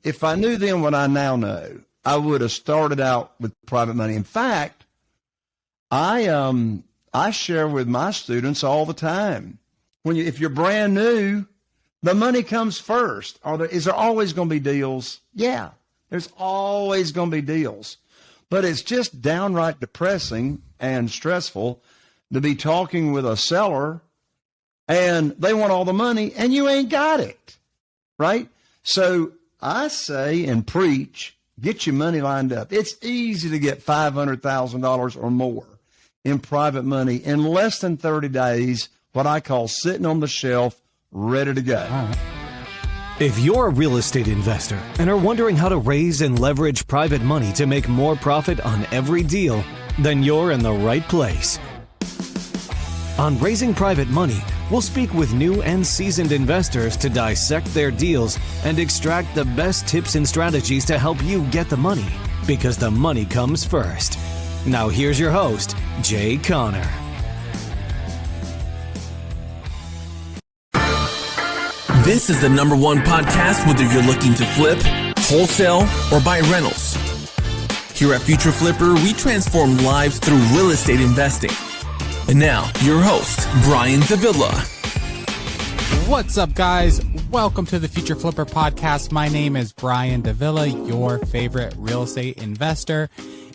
if I knew then what I now know, I would have started out with private money. In fact, I share with my students all the time. If you're brand new, the money comes first. Is there always going to be deals? Yeah, there's always going to be deals. But it's just downright depressing and stressful to be talking with a seller and they want all the money and you ain't got it, right? So I say and preach, get your money lined up. It's easy to get $500,000 or more in private money in less than 30 days, what I call sitting on the shelf, ready to go. If you're a real estate investor and are wondering how to raise and leverage private money to make more profit on every deal, then you're in the right place. On Raising Private Money, we'll speak with new and seasoned investors to dissect their deals and extract the best tips and strategies to help you get the money, because the money comes first. Now here's your host, Jay Conner. This is the #1 podcast whether you're looking to flip, wholesale, or buy rentals. Here at Future Flipper, we transform lives through real estate investing. And now, your host, Brian Davila. What's up, guys? Welcome to the Future Flipper podcast. My name is Brian Davila, your favorite real estate investor.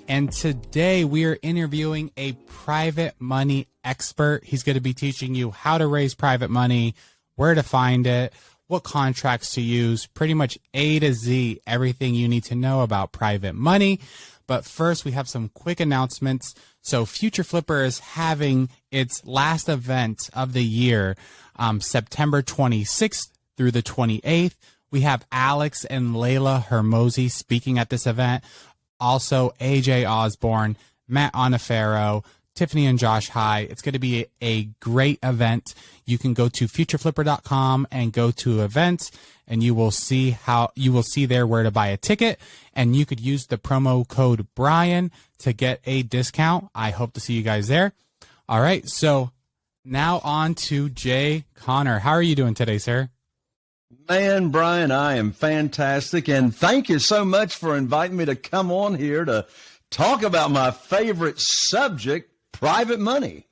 And today we are interviewing a private money expert. He's going to be teaching you how to raise private money, where to find it, what contracts to use, pretty much A to Z, everything you need to know about private money. But first, we have some quick announcements. So Future Flipper is having its last event of the year, September 26th through the 28th. We have Alex and Layla Hermosi speaking at this event. Also, AJ Osborne, Matt Onifero, Tiffany and Josh High. It's going to be a great event. You can go to futureflipper.com and go to events, and you will see there where to buy a ticket, and you could use the promo code Brian to get a discount. I hope to see you guys there. All right, so now on to Jay Conner. How are you doing today, sir? Man, Brian, I am fantastic, and thank you so much for inviting me to come on here to talk about my favorite subject, private money.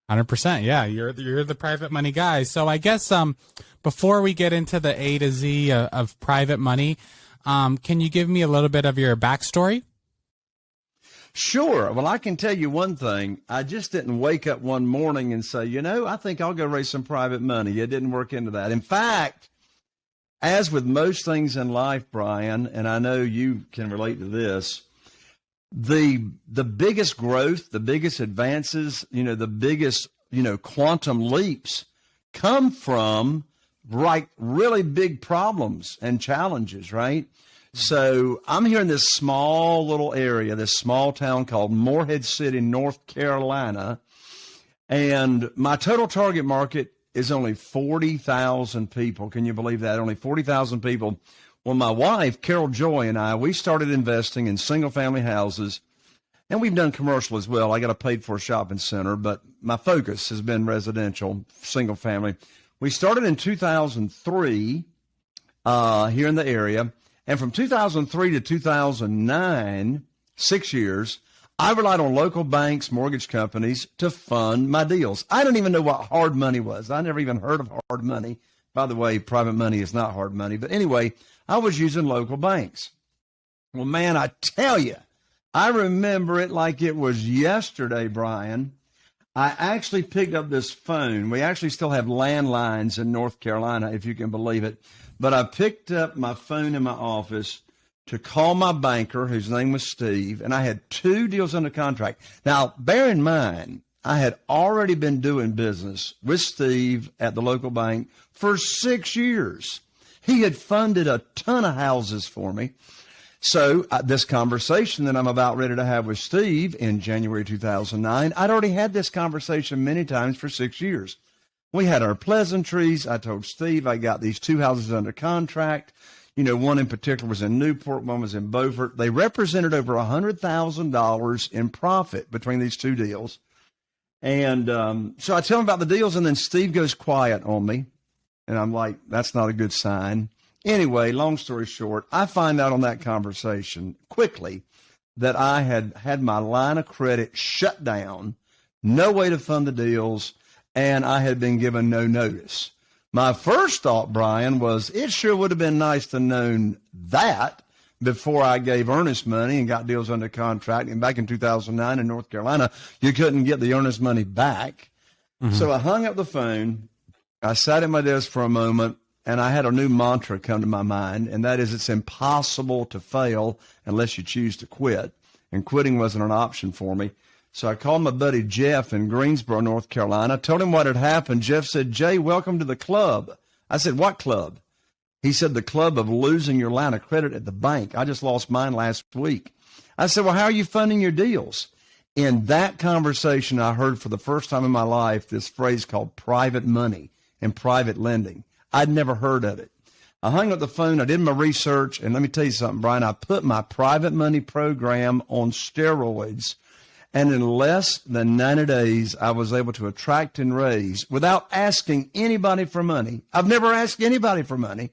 100%. Yeah, you're the private money guy. So I guess before we get into the A to Z of private money, can you give me a little bit of your backstory? Sure. Well, I can tell you one thing. I just didn't wake up one morning and say, I think I'll go raise some private money. It didn't work into that. In fact, as with most things in life, Brian, and I know you can relate to this, the biggest growth, the biggest advances, the biggest, quantum leaps come from really big problems and challenges, right? So I'm here in this small little area, this small town called Morehead City, North Carolina, and my total target market is only 40,000 people. Can you believe that? Only 40,000 people. Well, my wife, Carol Joy, and I, we started investing in single-family houses, and we've done commercial as well. I got a paid-for shopping center, but my focus has been residential, single-family. We started in 2003 here in the area, and from 2003 to 2009, 6 years, I relied on local banks, mortgage companies to fund my deals. I didn't even know what hard money was. I never even heard of hard money. By the way, private money is not hard money. But anyway, I was using local banks. Well, man, I tell you, I remember it like it was yesterday, Brian. I actually picked up this phone. We actually still have landlines in North Carolina, if you can believe it. But I picked up my phone in my office to call my banker, whose name was Steve, and I had 2 deals under contract. Now, bear in mind, I had already been doing business with Steve at the local bank for 6 years. He had funded a ton of houses for me. So this conversation that I'm about ready to have with Steve in January 2009, I'd already had this conversation many times for 6 years. We had our pleasantries. I told Steve I got these 2 houses under contract. One in particular was in Newport, one was in Beaufort. They represented over $100,000 in profit between these 2 deals. And so I tell him about the deals, and then Steve goes quiet on me. And I'm like, that's not a good sign. Anyway, long story short, I find out on that conversation quickly that I had my line of credit shut down, no way to fund the deals, and I had been given no notice. My first thought, Brian, was it sure would have been nice to known that before I gave earnest money and got deals under contract. And back in 2009 in North Carolina, you couldn't get the earnest money back. Mm-hmm. So I hung up the phone. I sat at my desk for a moment, and I had a new mantra come to my mind, and that is it's impossible to fail unless you choose to quit. And quitting wasn't an option for me. So I called my buddy Jeff in Greensboro, North Carolina, told him what had happened. Jeff said, Jay, welcome to the club. I said, what club? He said, the club of losing your line of credit at the bank. I just lost mine last week. I said, well, how are you funding your deals? In that conversation, I heard for the first time in my life this phrase called private money and private lending. I'd never heard of it. I hung up the phone. I did my research. And let me tell you something, Brian. I put my private money program on steroids. And in less than 90 days, I was able to attract and raise without asking anybody for money. I've never asked anybody for money.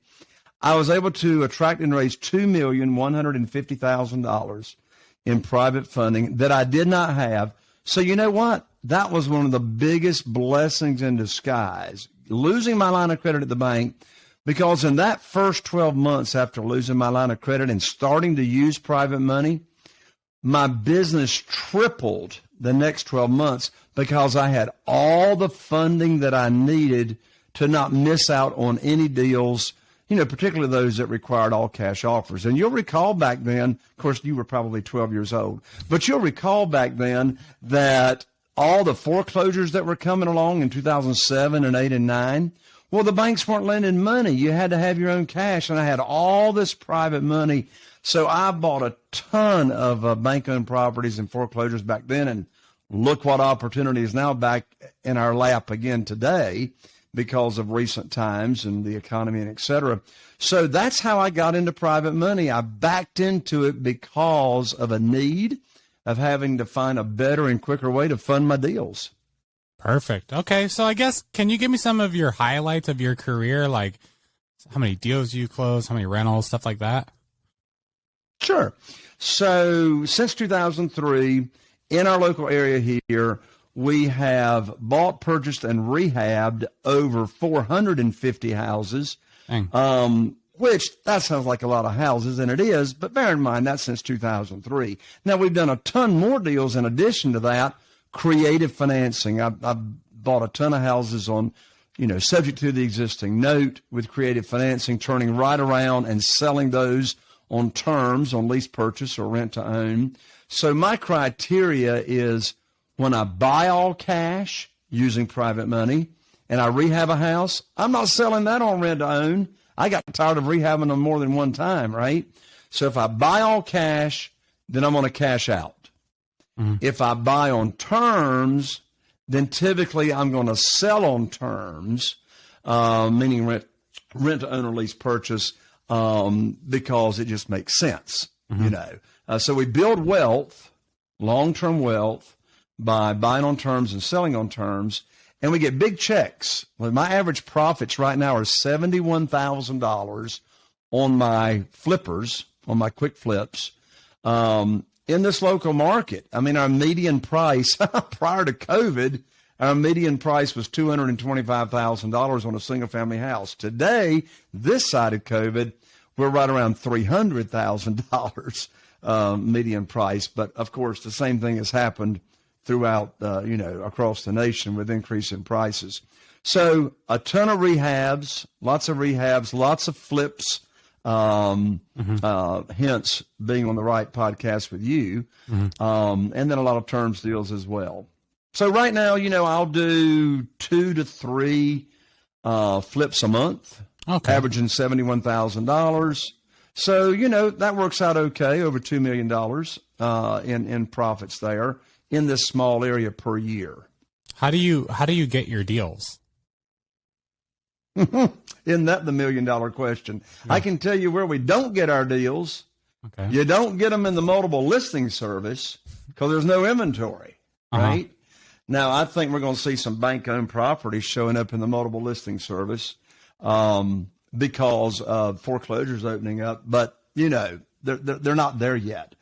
I was able to attract and raise $2,150,000 in private funding that I did not have. So you know what? That was one of the biggest blessings in disguise, losing my line of credit at the bank, because in that first 12 months after losing my line of credit and starting to use private money, my business tripled the next 12 months because I had all the funding that I needed to not miss out on any deals, particularly those that required all cash offers. And you'll recall back then, of course, you were probably 12 years old, but you'll recall back then that all the foreclosures that were coming along in 2007 and 8 and 9, well, the banks weren't lending money. You had to have your own cash, and I had all this private money. So I bought a ton of bank-owned properties and foreclosures back then, and look what opportunity is now back in our lap again today because of recent times and the economy and et cetera. So that's how I got into private money. I backed into it because of a need of having to find a better and quicker way to fund my deals. Perfect. Okay, so I guess, can you give me some of your highlights of your career, like how many deals you closed, how many rentals, stuff like that? Sure. So since 2003, in our local area here, we have bought, purchased, and rehabbed over 450 houses, which that sounds like a lot of houses, and it is, but bear in mind that's since 2003. Now, we've done a ton more deals in addition to that, creative financing. I've bought a ton of houses on, subject to the existing note with creative financing, turning right around and selling those on terms, on lease purchase or rent to own. So my criteria is when I buy all cash using private money and I rehab a house, I'm not selling that on rent to own. I got tired of rehabbing them more than one time, right? So if I buy all cash, then I'm going to cash out. Mm-hmm. If I buy on terms, then typically I'm going to sell on terms, meaning rent to own or lease purchase, because it just makes sense, So we build wealth, long-term wealth, by buying on terms and selling on terms, and we get big checks. Well, my average profits right now are $71,000 on my flippers, on my quick flips, in this local market. I mean, our median price prior to COVID, our median price was $225,000 on a single-family house. Today, this side of COVID, we're right around $300,000 median price. But, of course, the same thing has happened throughout, across the nation with increase in prices. So a ton of rehabs, lots of flips, hence being on the right podcast with you, and then a lot of terms deals as well. So right now, I'll do 2 to 3 flips a month, averaging $71,000. So, that works out okay, over $2 million in profits there in this small area per year. How do you get your deals? Isn't that the $1 million question? Yeah. I can tell you where we don't get our deals. Okay. You don't get them in the multiple listing service because there's no inventory, right? Now, I think we're going to see some bank-owned properties showing up in the multiple listing service. because of foreclosures opening up, but they're not there yet.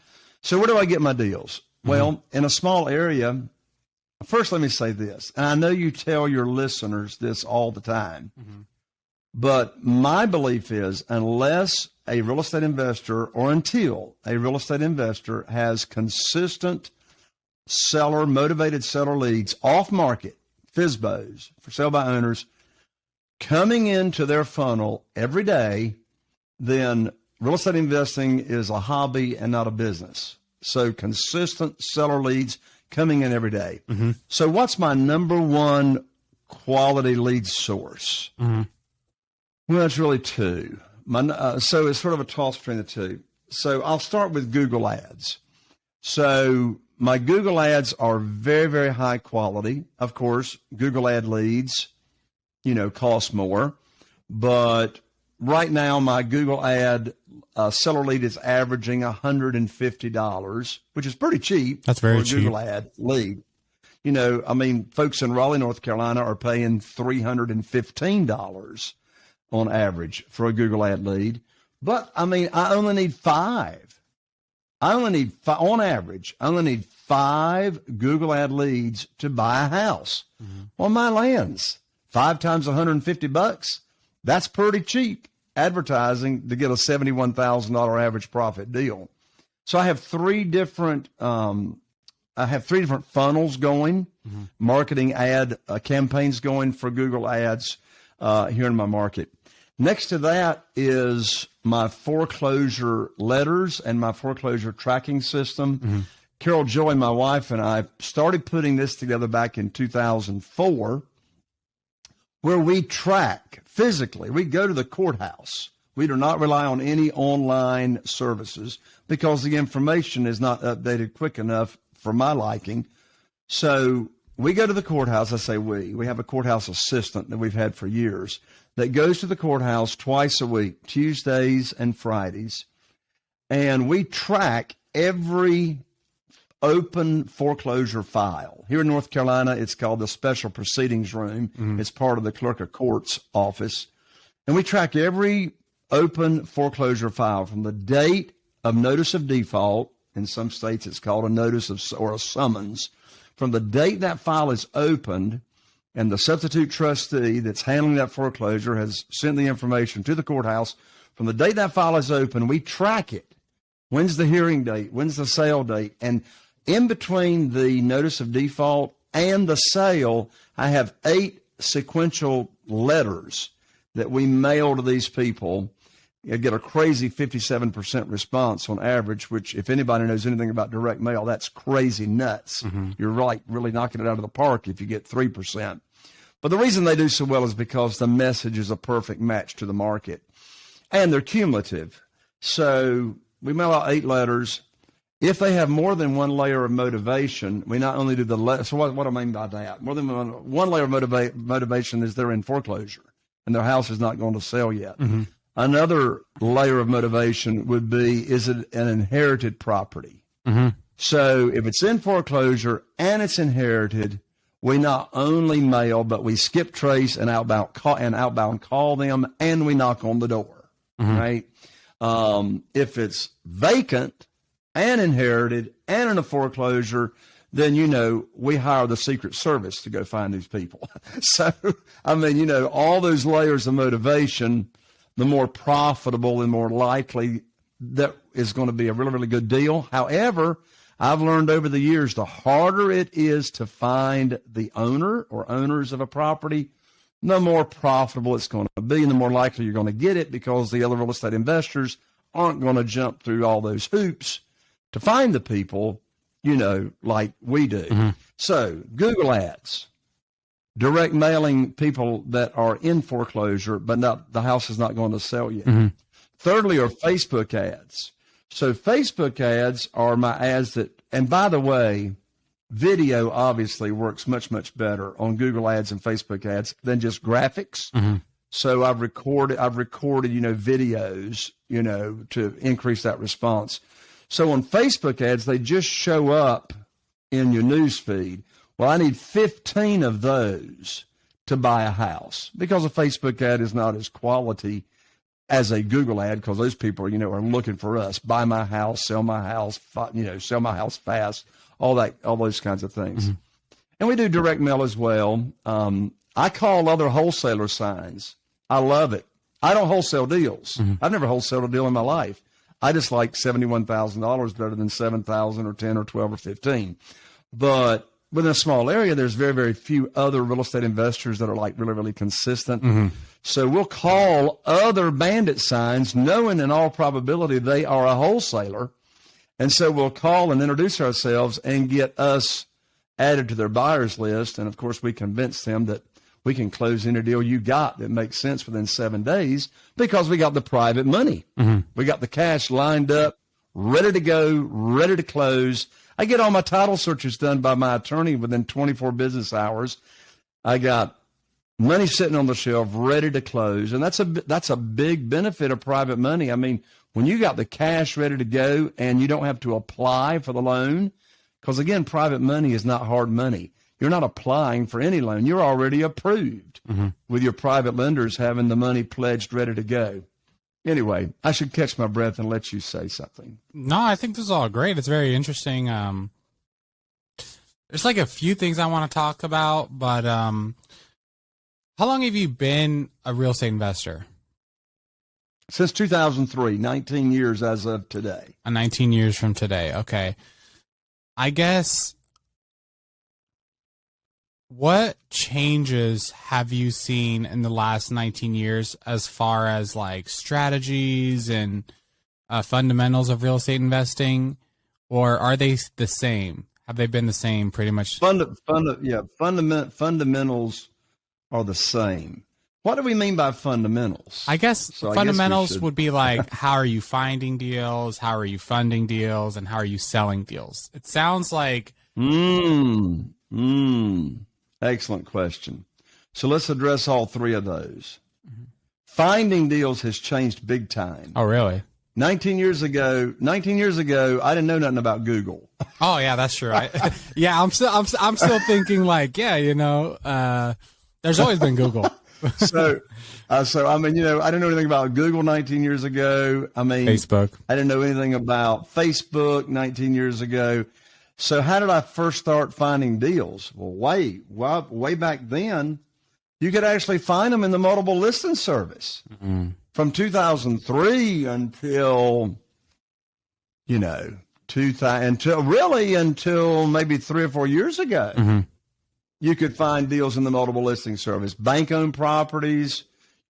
So where do I get my deals? Well, in a small area, first let me say this, and I know you tell your listeners this all the time, but my belief is until a real estate investor has consistent motivated seller leads off market, FSBOs, for sale by owners, coming into their funnel every day, then real estate investing is a hobby and not a business. So consistent seller leads coming in every day. So what's my number one quality lead source? Well, it's really two. So it's sort of a toss between the two. So I'll start with Google Ads. So my Google Ads are very, very high quality. Of course, Google Ad leads, cost more. But right now, my Google Ad seller lead is averaging $150, which is pretty cheap. That's very for a cheap. Google Ad lead. Folks in Raleigh, North Carolina are paying $315 on average for a Google Ad lead. But, I only need 5. On average, I only need 5 Google Ad leads to buy a house on my lands. 5 times $150. That's pretty cheap advertising to get a $71,000 average profit deal. So I have 3 different funnels going, marketing ad campaigns going for Google Ads here in my market. Next to that is my foreclosure letters and my foreclosure tracking system. Carol Joy, my wife, and I started putting this together back in 2004, where we track physically. We go to the courthouse. We do not rely on any online services because the information is not updated quick enough for my liking. So we go to the courthouse. I say we have a courthouse assistant that we've had for years that goes to the courthouse twice a week, Tuesdays and Fridays. And we track every open foreclosure file. Here in North Carolina, it's called the Special Proceedings Room. It's part of the Clerk of Court's office. And we track every open foreclosure file from the date of notice of default. In some states, it's called a notice of or a summons. From the date that file is opened and the substitute trustee that's handling that foreclosure has sent the information to the courthouse, from the date that file is open, we track it. When's the hearing date? When's the sale date? And in between the notice of default and the sale, I have 8 sequential letters that we mail to these people. You get a crazy 57% response on average, which if anybody knows anything about direct mail, that's crazy nuts. You're right, really knocking it out of the park if you get 3%. But the reason they do so well is because the message is a perfect match to the market. And they're cumulative. So we mail out 8 letters. If they have more than one layer of motivation, we not only do the so what do I mean by that? More than one layer of motivation is they're in foreclosure and their house is not going to sell yet. Another layer of motivation would be, is it an inherited property? So if it's in foreclosure and it's inherited, we not only mail, but we skip trace and outbound call them, and we knock on the door, right? If it's vacant and inherited and in a foreclosure, then, we hire the Secret Service to go find these people. So, all those layers of motivation, the more profitable and more likely that is going to be a really, really good deal. However, I've learned over the years, the harder it is to find the owner or owners of a property, the more profitable it's going to be and the more likely you're going to get it, because the other real estate investors aren't going to jump through all those hoops to find the people, like we do. So Google Ads, direct mailing people that are in foreclosure, but the house is not going to sell yet. Thirdly, are Facebook ads. So Facebook ads are my ads that, and by the way, video obviously works much, much better on Google Ads and Facebook ads than just graphics. So I've recorded, videos, to increase that response. So on Facebook ads, they just show up in your news feed. Well, I need 15 of those to buy a house, because a Facebook ad is not as quality as a Google ad, because those people, are looking for us. Buy my house, sell my house, sell my house fast, all those kinds of things. And we do direct mail as well. I call other wholesaler signs. I love it. I don't wholesale deals. I've never wholesaled a deal in my life. I just like $71,000 better than 7,000 or 10 or 12 or 15. But within a small area, there's very, very few other real estate investors that are like really, really consistent. So we'll call other bandit signs, knowing in all probability they are a wholesaler. And so we'll call and introduce ourselves and get us added to their buyers list. And of course, we convince them that we can close any deal you got that makes sense within 7 days, because we got the private money. We got the cash lined up, ready to go, ready to close. I get all my title searches done by my attorney within 24 business hours. I got money sitting on the shelf, ready to close. And that's a big benefit of private money. I mean, when you got the cash ready to go and you don't have to apply for the loan, because again, private money is not hard money. You're not applying for any loan. You're already approved with your private lenders having the money pledged, ready to go. Anyway, I should catch my breath and let you say something. No, I think this is all great. It's very interesting. There's like a few things I want to talk about, but how long have you been a real estate investor? Since 2003, 19 years as of today. 19 years from today. Okay. I guess, what changes have you seen in the last 19 years as far as like strategies and fundamentals of real estate investing, or are they the same? Have they been the same pretty much? Fundamentals are the same. What do we mean by fundamentals? I guess fundamentals would be like, how are you finding deals? How are you funding deals? And how are you selling deals? It sounds like... Excellent question. So let's address all three of those. Finding deals has changed big time. Oh, really? 19 years ago, I didn't know nothing about Google. Oh, yeah, that's true. Yeah, I'm still thinking like, yeah, there's always been Google. So I mean, I didn't know anything about Google 19 years ago. I mean, Facebook. I didn't know anything about Facebook 19 years ago. So how did I first start finding deals? Well, way back then, you could actually find them in the multiple listing service. From 2003 until maybe 3 or 4 years ago. You could find deals in the multiple listing service. Bank-owned properties,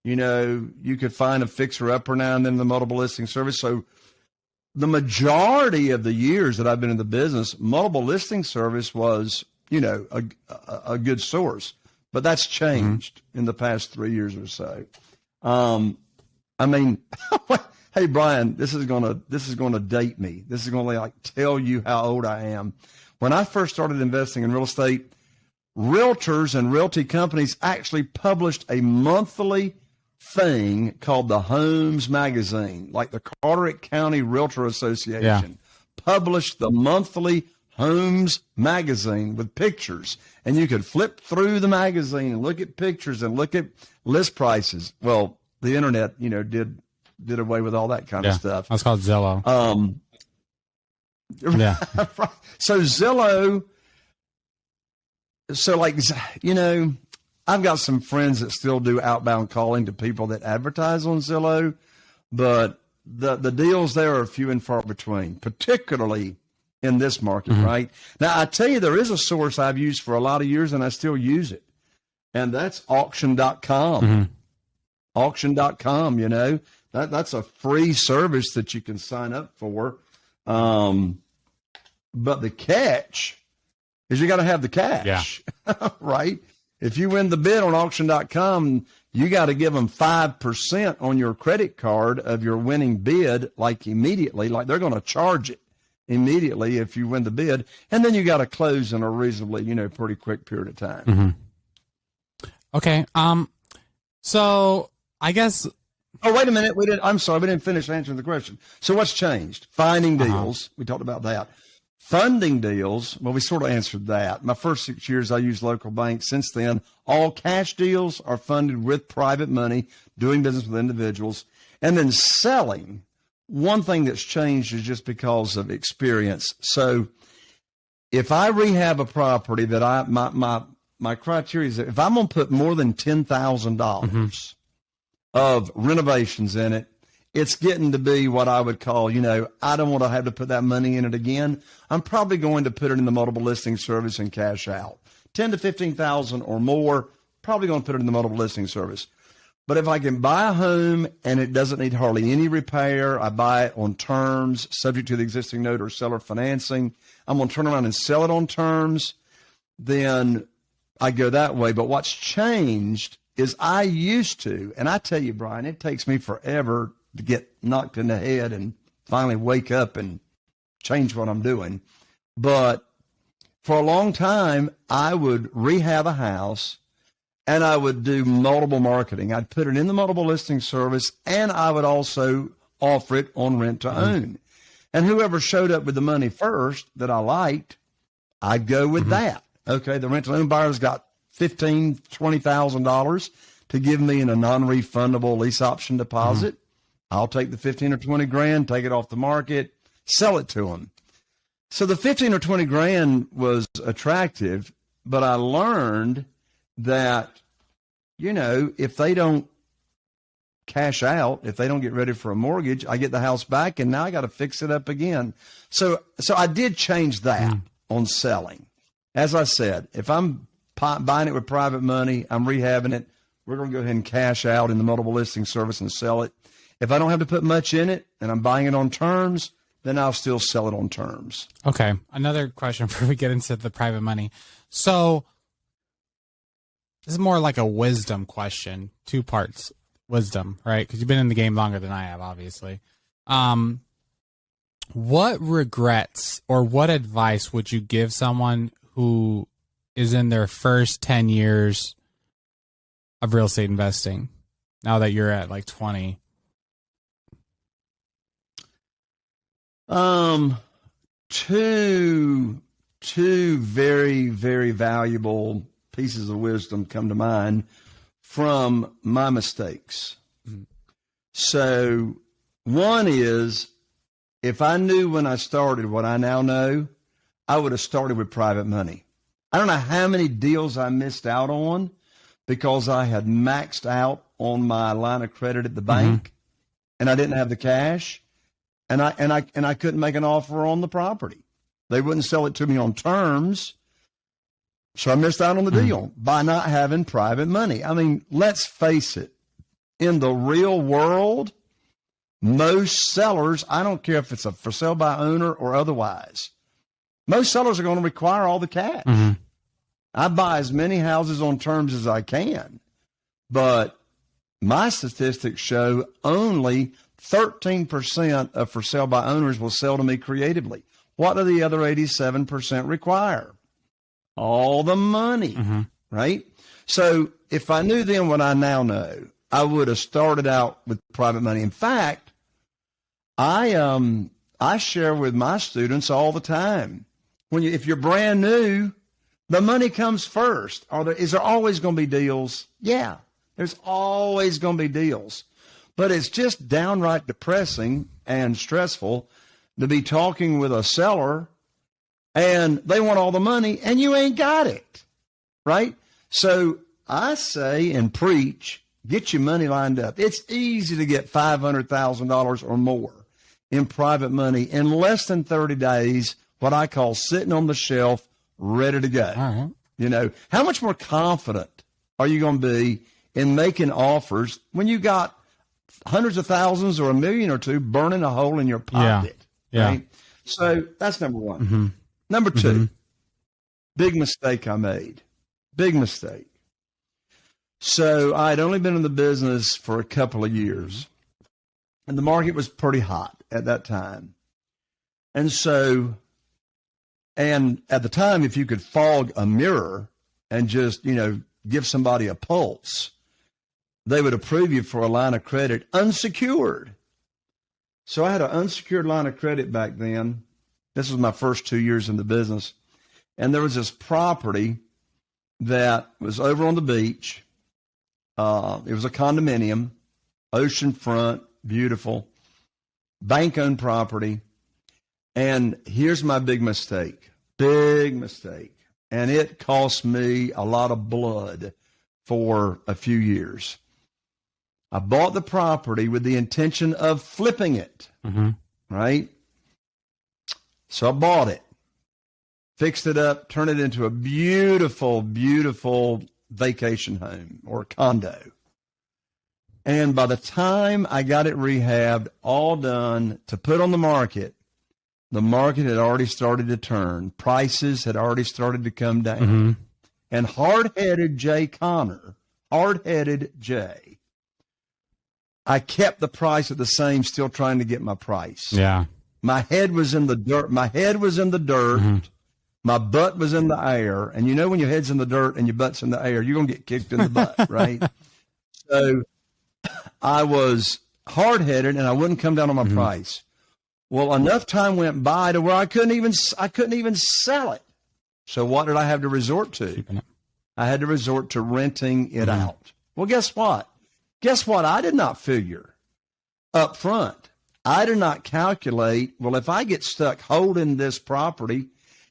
you could find a fixer-upper now and then in the multiple listing service. So the majority of the years that I've been in the business, multiple listing service was, a good source. But that's changed in the past 3 years or so. I mean, hey, Brian, this is gonna date me. This is gonna like tell you how old I am. When I first started investing in real estate, realtors and realty companies actually published a monthly thing called the Homes Magazine, like the Carteret County Realtor Association published the monthly Homes Magazine with pictures, and you could flip through the magazine and look at pictures and look at list prices. Well, the internet, did away with all that kind of stuff. That's called Zillow. So Zillow. So I've got some friends that still do outbound calling to people that advertise on Zillow, but the deals there are few and far between, particularly in this market, right? Now, I tell you, there is a source I've used for a lot of years, and I still use it, and that's auction.com. Auction.com, that's a free service that you can sign up for. But the catch is you got to have the cash, right? If you win the bid on auction.com, you got to give them 5% on your credit card of your winning bid, like immediately, like they're going to charge it immediately if you win the bid. And then you got to close in a reasonably, pretty quick period of time. Okay. So I guess. Oh, wait a minute. We didn't finish answering the question. So what's changed? Finding deals. We talked about that. Funding deals, well, we sort of answered that. My first 6 years, I used local banks. Since then, all cash deals are funded with private money, doing business with individuals. And then selling, one thing that's changed is just because of experience. So if I rehab a property that my criteria is that if I'm going to put more than $10,000 of renovations in it, it's getting to be what I would call, I don't want to have to put that money in it again. I'm probably going to put it in the multiple listing service and cash out. 10 to 15,000 or more, probably going to put it in the multiple listing service. But if I can buy a home and it doesn't need hardly any repair, I buy it on terms, subject to the existing note or seller financing, I'm going to turn around and sell it on terms, then I go that way. But what's changed is I used to, and I tell you, Brian, it takes me forever to get knocked in the head and finally wake up and change what I'm doing. But for a long time, I would rehab a house and I would do multiple marketing. I'd put it in the multiple listing service and I would also offer it on rent to own. And whoever showed up with the money first that I liked, I'd go with that. Okay, the rent to own buyer's got $15,000, $20,000 to give me in a non-refundable lease option deposit. I'll take the 15 or 20 grand, take it off the market, sell it to them. So the 15 or 20 grand was attractive, but I learned that, if they don't cash out, if they don't get ready for a mortgage, I get the house back and now I got to fix it up again. So I did change that on selling. As I said, if I'm buying it with private money, I'm rehabbing it, we're going to go ahead and cash out in the multiple listing service and sell it. If I don't have to put much in it and I'm buying it on terms, then I'll still sell it on terms. Okay. Another question before we get into the private money. So this is more like a wisdom question, 2 parts. Wisdom, right? Because you've been in the game longer than I have, obviously. What regrets or what advice would you give someone who is in their first 10 years of real estate investing, now that you're at like 20? Two very, very valuable pieces of wisdom come to mind from my mistakes. So one is, if I knew when I started what I now know, I would have started with private money. I don't know how many deals I missed out on because I had maxed out on my line of credit at the bank and I didn't have the cash. And I couldn't make an offer on the property. They wouldn't sell it to me on terms. So I missed out on the deal by not having private money. I mean, let's face it. In the real world, most sellers, I don't care if it's a for sale by owner or otherwise, most sellers are going to require all the cash. I buy as many houses on terms as I can, but my statistics show only 13% of for sale by owners will sell to me creatively. What do the other 87% require? All the money, right? So if I knew then what I now know, I would have started out with private money. In fact, I share with my students all the time. If you're brand new, the money comes first. Is there always going to be deals? Yeah, there's always going to be deals. But it's just downright depressing and stressful to be talking with a seller and they want all the money and you ain't got it, right? So I say and preach, get your money lined up. It's easy to get $500,000 or more in private money in less than 30 days, what I call sitting on the shelf, ready to go. How much more confident are you going to be in making offers when you got hundreds of thousands or $1 million or $2 million burning a hole in your pocket? Right? So that's number one. Number two, big mistake I made. Big mistake. So I had only been in the business for a couple of years, and the market was pretty hot at that time. And at the time, if you could fog a mirror and just, give somebody a pulse, they would approve you for a line of credit unsecured. So I had an unsecured line of credit back then. This was my first 2 years in the business. And there was this property that was over on the beach. It was a condominium, oceanfront, beautiful, bank-owned property. And here's my big mistake, and it cost me a lot of blood for a few years. I bought the property with the intention of flipping it, right? So I bought it, fixed it up, turned it into a beautiful, beautiful vacation home or condo. And by the time I got it rehabbed, all done to put on the market had already started to turn. Prices had already started to come down. And hard-headed Jay, I kept the price at the same, still trying to get my price. Yeah. My head was in the dirt. My butt was in the air. And you know when your head's in the dirt and your butt's in the air, you're going to get kicked in the butt, right? So I was hard-headed, and I wouldn't come down on my price. Well, enough time went by to where I couldn't even sell it. So what did I have to resort to? I had to resort to renting it out. Well, guess what? I did not figure up front. I did not calculate, well, if I get stuck holding this property,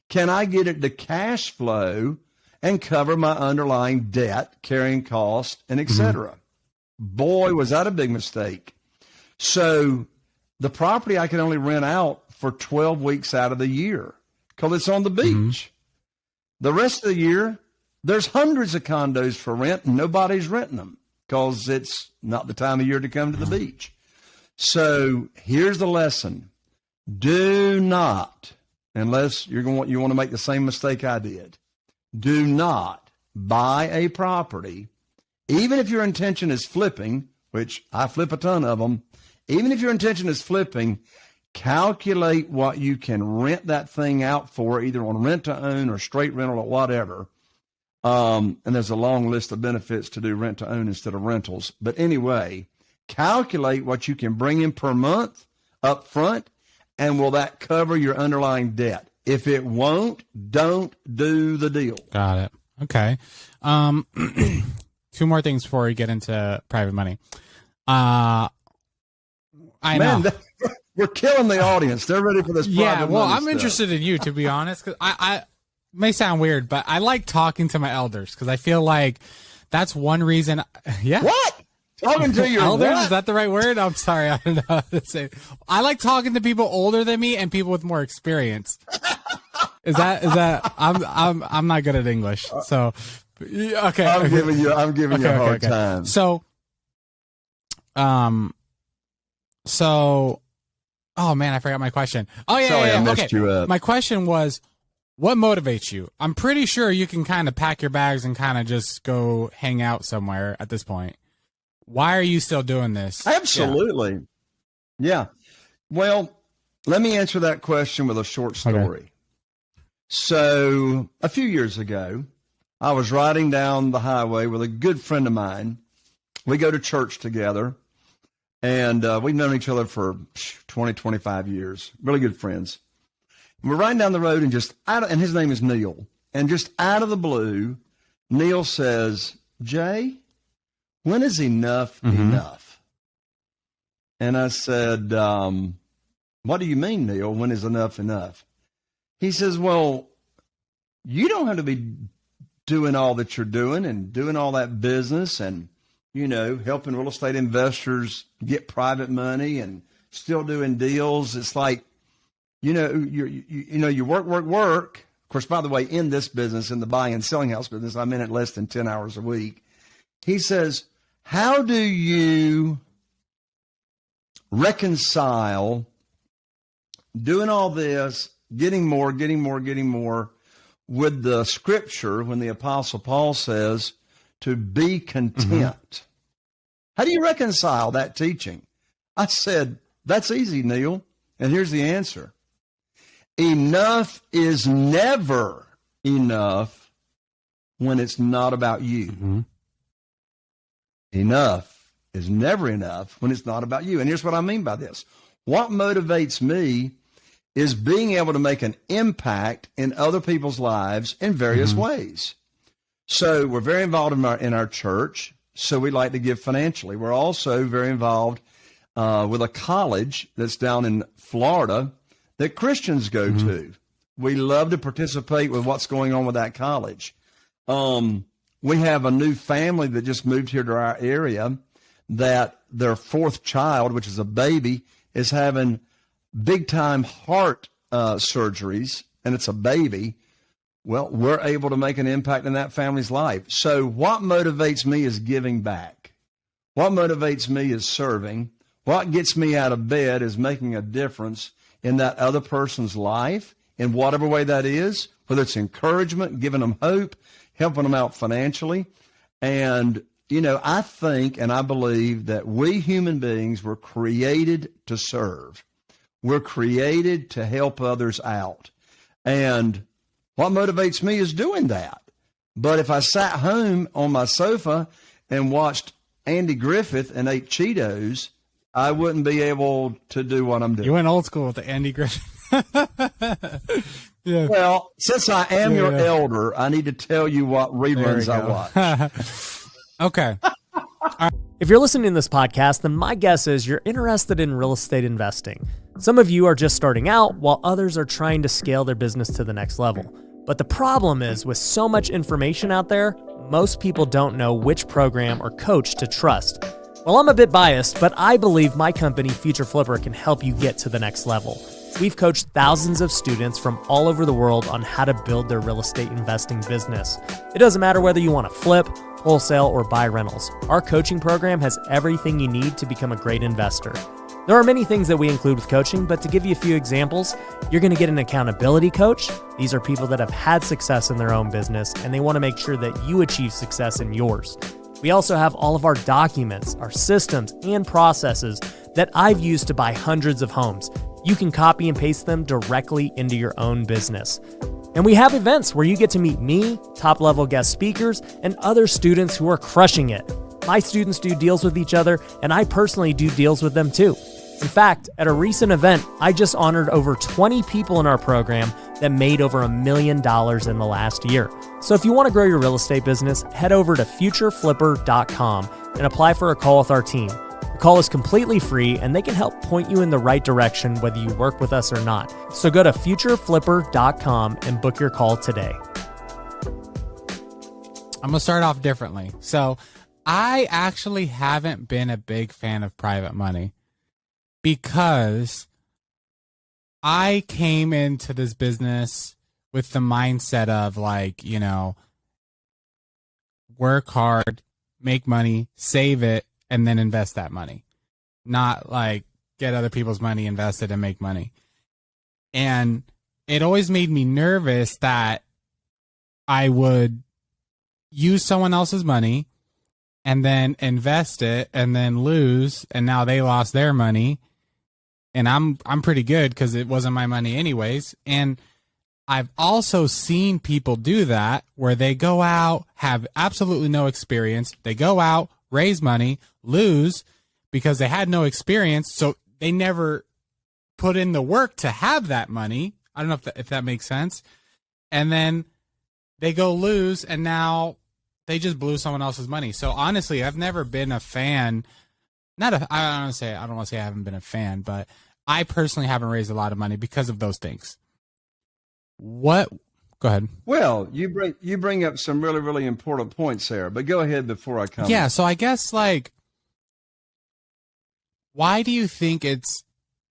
can I get it to cash flow and cover my underlying debt, carrying cost, and et cetera? Boy, was that a big mistake. So the property I can only rent out for 12 weeks out of the year because it's on the beach. The rest of the year, there's hundreds of condos for rent, and nobody's renting them because it's not the time of year to come to the beach. So here's the lesson. Do not, unless you want to make the same mistake I did, do not buy a property, even if your intention is flipping, which I flip a ton of them. Even if your intention is flipping, calculate what you can rent that thing out for, either on rent to own or straight rental or whatever. And there's a long list of benefits to do rent to own instead of rentals. But anyway, calculate what you can bring in per month up front, and will that cover your underlying debt? If it won't, don't do the deal. Got it. Okay. Two more things before we get into private money. I know. We're killing the audience. They're ready for this. Yeah, well, I'm stuff. interested in you, to be honest, because I may sound weird, but I like talking to my elders because I feel like that's one reason. Yeah. What? Talking to your elders? what? Is that the right word? I'm sorry. I don't know how to say. I like talking to people older than me and people with more experience. Is that? I'm not good at English, so okay. I'm giving you a hard time. So, oh man, I forgot my question. Oh yeah, Sorry, yeah. I messed you up. My question was, what motivates you? I'm pretty sure you can kind of pack your bags and kind of just go hang out somewhere at this point. Why are you still doing this? Absolutely. Yeah. Well, let me answer that question with a short story. Okay. So a few years ago, I was riding down the highway with a good friend of mine. We go to church together. And we've known each other for 20, 25 years. Really good friends. And we're riding down the road and and his name is Neil. And just out of the blue, Neil says, Jay, when is enough enough? And I said, what do you mean, Neil? When is enough enough? He says, well, you don't have to be doing all that you're doing and doing all that business and helping real estate investors get private money and still doing deals. It's like, you work. Of course, by the way, in this business, in the buying and selling house business, I'm in it less than 10 hours a week. He says, how do you reconcile doing all this, getting more with the scripture when the Apostle Paul says to be content? How do you reconcile that teaching? I said, that's easy, Neil. And here's the answer. Enough is never enough when it's not about you. Enough is never enough when it's not about you. And here's what I mean by this. What motivates me is being able to make an impact in other people's lives in various ways. So we're very involved in our church, so we like to give financially. We're also very involved with a college that's down in Florida that Christians go to. We love to participate with what's going on with that college. We have a new family that just moved here to our area that their fourth child, which is a baby, is having big-time heart surgeries, and it's a baby. Well, we're able to make an impact in that family's life. So what motivates me is giving back. What motivates me is serving. What gets me out of bed is making a difference in that other person's life in whatever way that is, whether it's encouragement, giving them hope, helping them out financially. And, you know, I think and I believe that we human beings were created to serve. We're created to help others out. And what motivates me is doing that. But if I sat home on my sofa and watched Andy Griffith and ate Cheetos, I wouldn't be able to do what I'm doing. You went old school with the Andy Griffith. Yeah. Well, since I am your elder, I need to tell you what reruns I watch. Okay. If you're listening to this podcast, then my guess is you're interested in real estate investing. Some of you are just starting out, while others are trying to scale their business to the next level. But the problem is, with so much information out there, most people don't know which program or coach to trust. Well, I'm a bit biased, but I believe my company, Future Flipper, can help you get to the next level. We've coached thousands of students from all over the world on how to build their real estate investing business. It doesn't matter whether you want to flip, wholesale, or buy rentals. Our coaching program has everything you need to become a great investor. There are many things that we include with coaching, but to give you a few examples, you're going to get an accountability coach. These are people that have had success in their own business, and they want to make sure that you achieve success in yours. We also have all of our documents, our systems, and processes that I've used to buy hundreds of homes. You can copy and paste them directly into your own business. And we have events where you get to meet me, top-level guest speakers, and other students who are crushing it. My students do deals with each other, and I personally do deals with them too. In fact, at a recent event, I just honored over 20 people in our program that made over $1 million in the last year. So if you want to grow your real estate business, head over to futureflipper.com and apply for a call with our team. The call is completely free, and they can help point you in the right direction whether you work with us or not. So go to futureflipper.com and book your call today. I'm going to start off differently. So I actually haven't been a big fan of private money because I came into this business with the mindset of, like, you know, work hard, make money, save it, and then invest that money. Not like get other people's money, invest it, and make money. And it always made me nervous that I would use someone else's money and then invest it and then lose, and now they lost their money. And I'm pretty good because it wasn't my money anyways. And I've also seen people do that where they go out, have absolutely no experience. They go out, raise money, lose because they had no experience. So they never put in the work to have that money. I don't know if that makes sense. And then they go lose, and now they just blew someone else's money. So honestly, I've never been a fan. I don't want to say I haven't been a fan, but I personally haven't raised a lot of money because of those things. Go ahead. Well, you bring up some really, really important points there, but go ahead before I comment. Yeah, so I guess, like, why do you think it's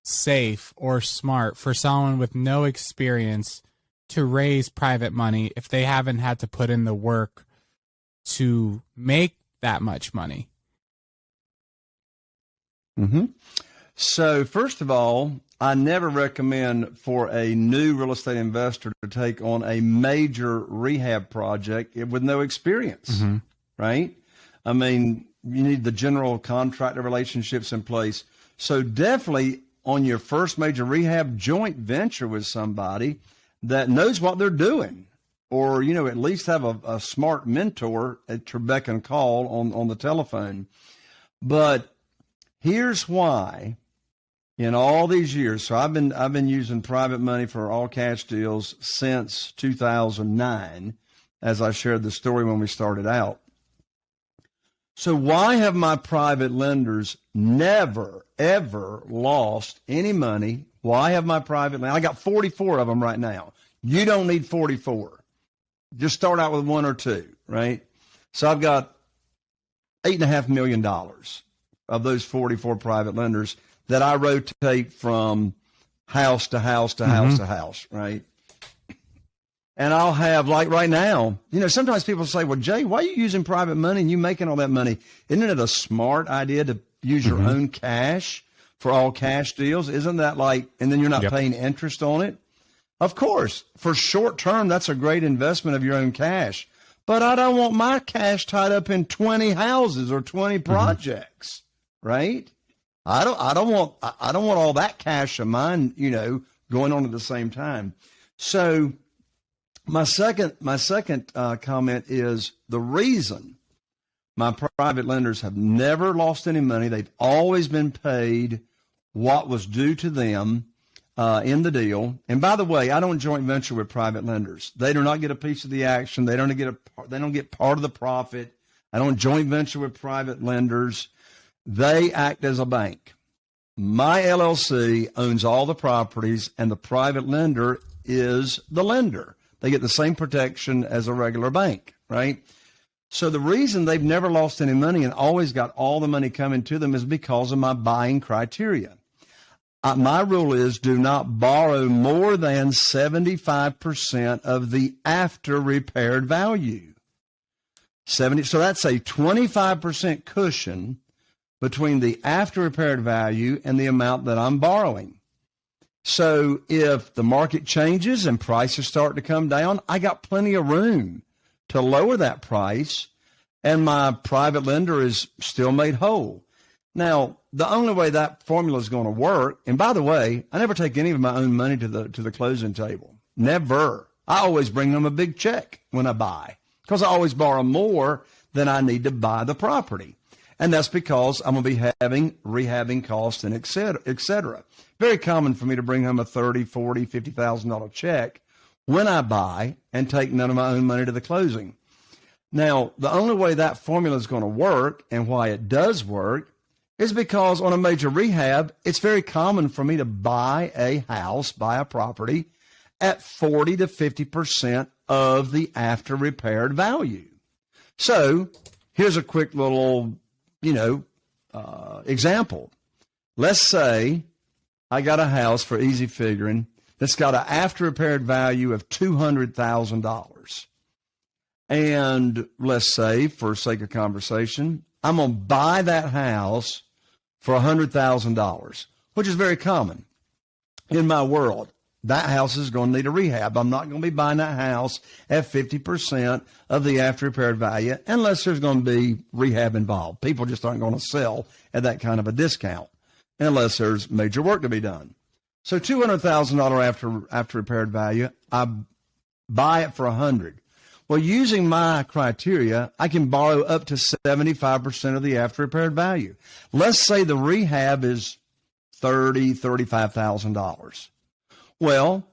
safe or smart for someone with no experience to raise private money if they haven't had to put in the work to make that much money? Mm-hmm. So first of all, I never recommend for a new real estate investor to take on a major rehab project with no experience, right? I mean, you need the general contractor relationships in place. So definitely on your first major rehab, joint venture with somebody that knows what they're doing, or, you know, at least have a smart mentor at your beck and call on the telephone. But here's why. In all these years, so I've been using private money for all cash deals since 2009, as I shared the story when we started out. So why have my private lenders never, ever lost any money? Why have my private lenders? I got 44 of them right now. You don't need 44. Just start out with one or two, right? So I've got $8.5 million of those 44 private lenders that I rotate from house to house to house to house, right? And I'll have, like right now, sometimes people say, well, Jay, why are you using private money and you making all that money? Isn't it a smart idea to use your own cash for all cash deals? Isn't that and then you're not paying interest on it? Of course, for short term, that's a great investment of your own cash. But I don't want my cash tied up in 20 houses or 20 projects, right? I don't want all that cash of mine, going on at the same time. So my second comment is the reason my private lenders have never lost any money. They've always been paid what was due to them in the deal. And by the way, I don't joint venture with private lenders. They do not get a piece of the action. They don't get part of the profit. I don't joint venture with private lenders. They act as a bank. My LLC owns all the properties, and the private lender is the lender. They get the same protection as a regular bank, right? So the reason they've never lost any money and always got all the money coming to them is because of my buying criteria. My rule is do not borrow more than 75% of the after repaired value. So that's a 25% cushion between the after repaired value and the amount that I'm borrowing. So if the market changes and prices start to come down, I got plenty of room to lower that price, and my private lender is still made whole. Now, the only way that formula is going to work, and by the way, I never take any of my own money to the closing table. Never. I always bring them a big check when I buy, because I always borrow more than I need to buy the property. And that's because I'm going to be having rehabbing costs and et cetera. Very common for me to bring home a $30,000, $40,000, $50,000 check when I buy and take none of my own money to the closing. Now, the only way that formula is going to work, and why it does work, is because on a major rehab, it's very common for me to buy a house, buy a property at 40 to 50% of the after repaired value. So here's a quick little, example. Let's say I got a house, for easy figuring, that's got an after repaired value of $200,000. And let's say, for sake of conversation, I'm going to buy that house for $100,000, which is very common in my world. That house is going to need a rehab. I'm not going to be buying that house at 50% of the after repaired value unless there's going to be rehab involved. People just aren't going to sell at that kind of a discount unless there's major work to be done. So $200,000 after repaired value, I buy it for $100,000. Well, using my criteria, I can borrow up to 75% of the after repaired value. Let's say the rehab is $30,000, $35,000. Well,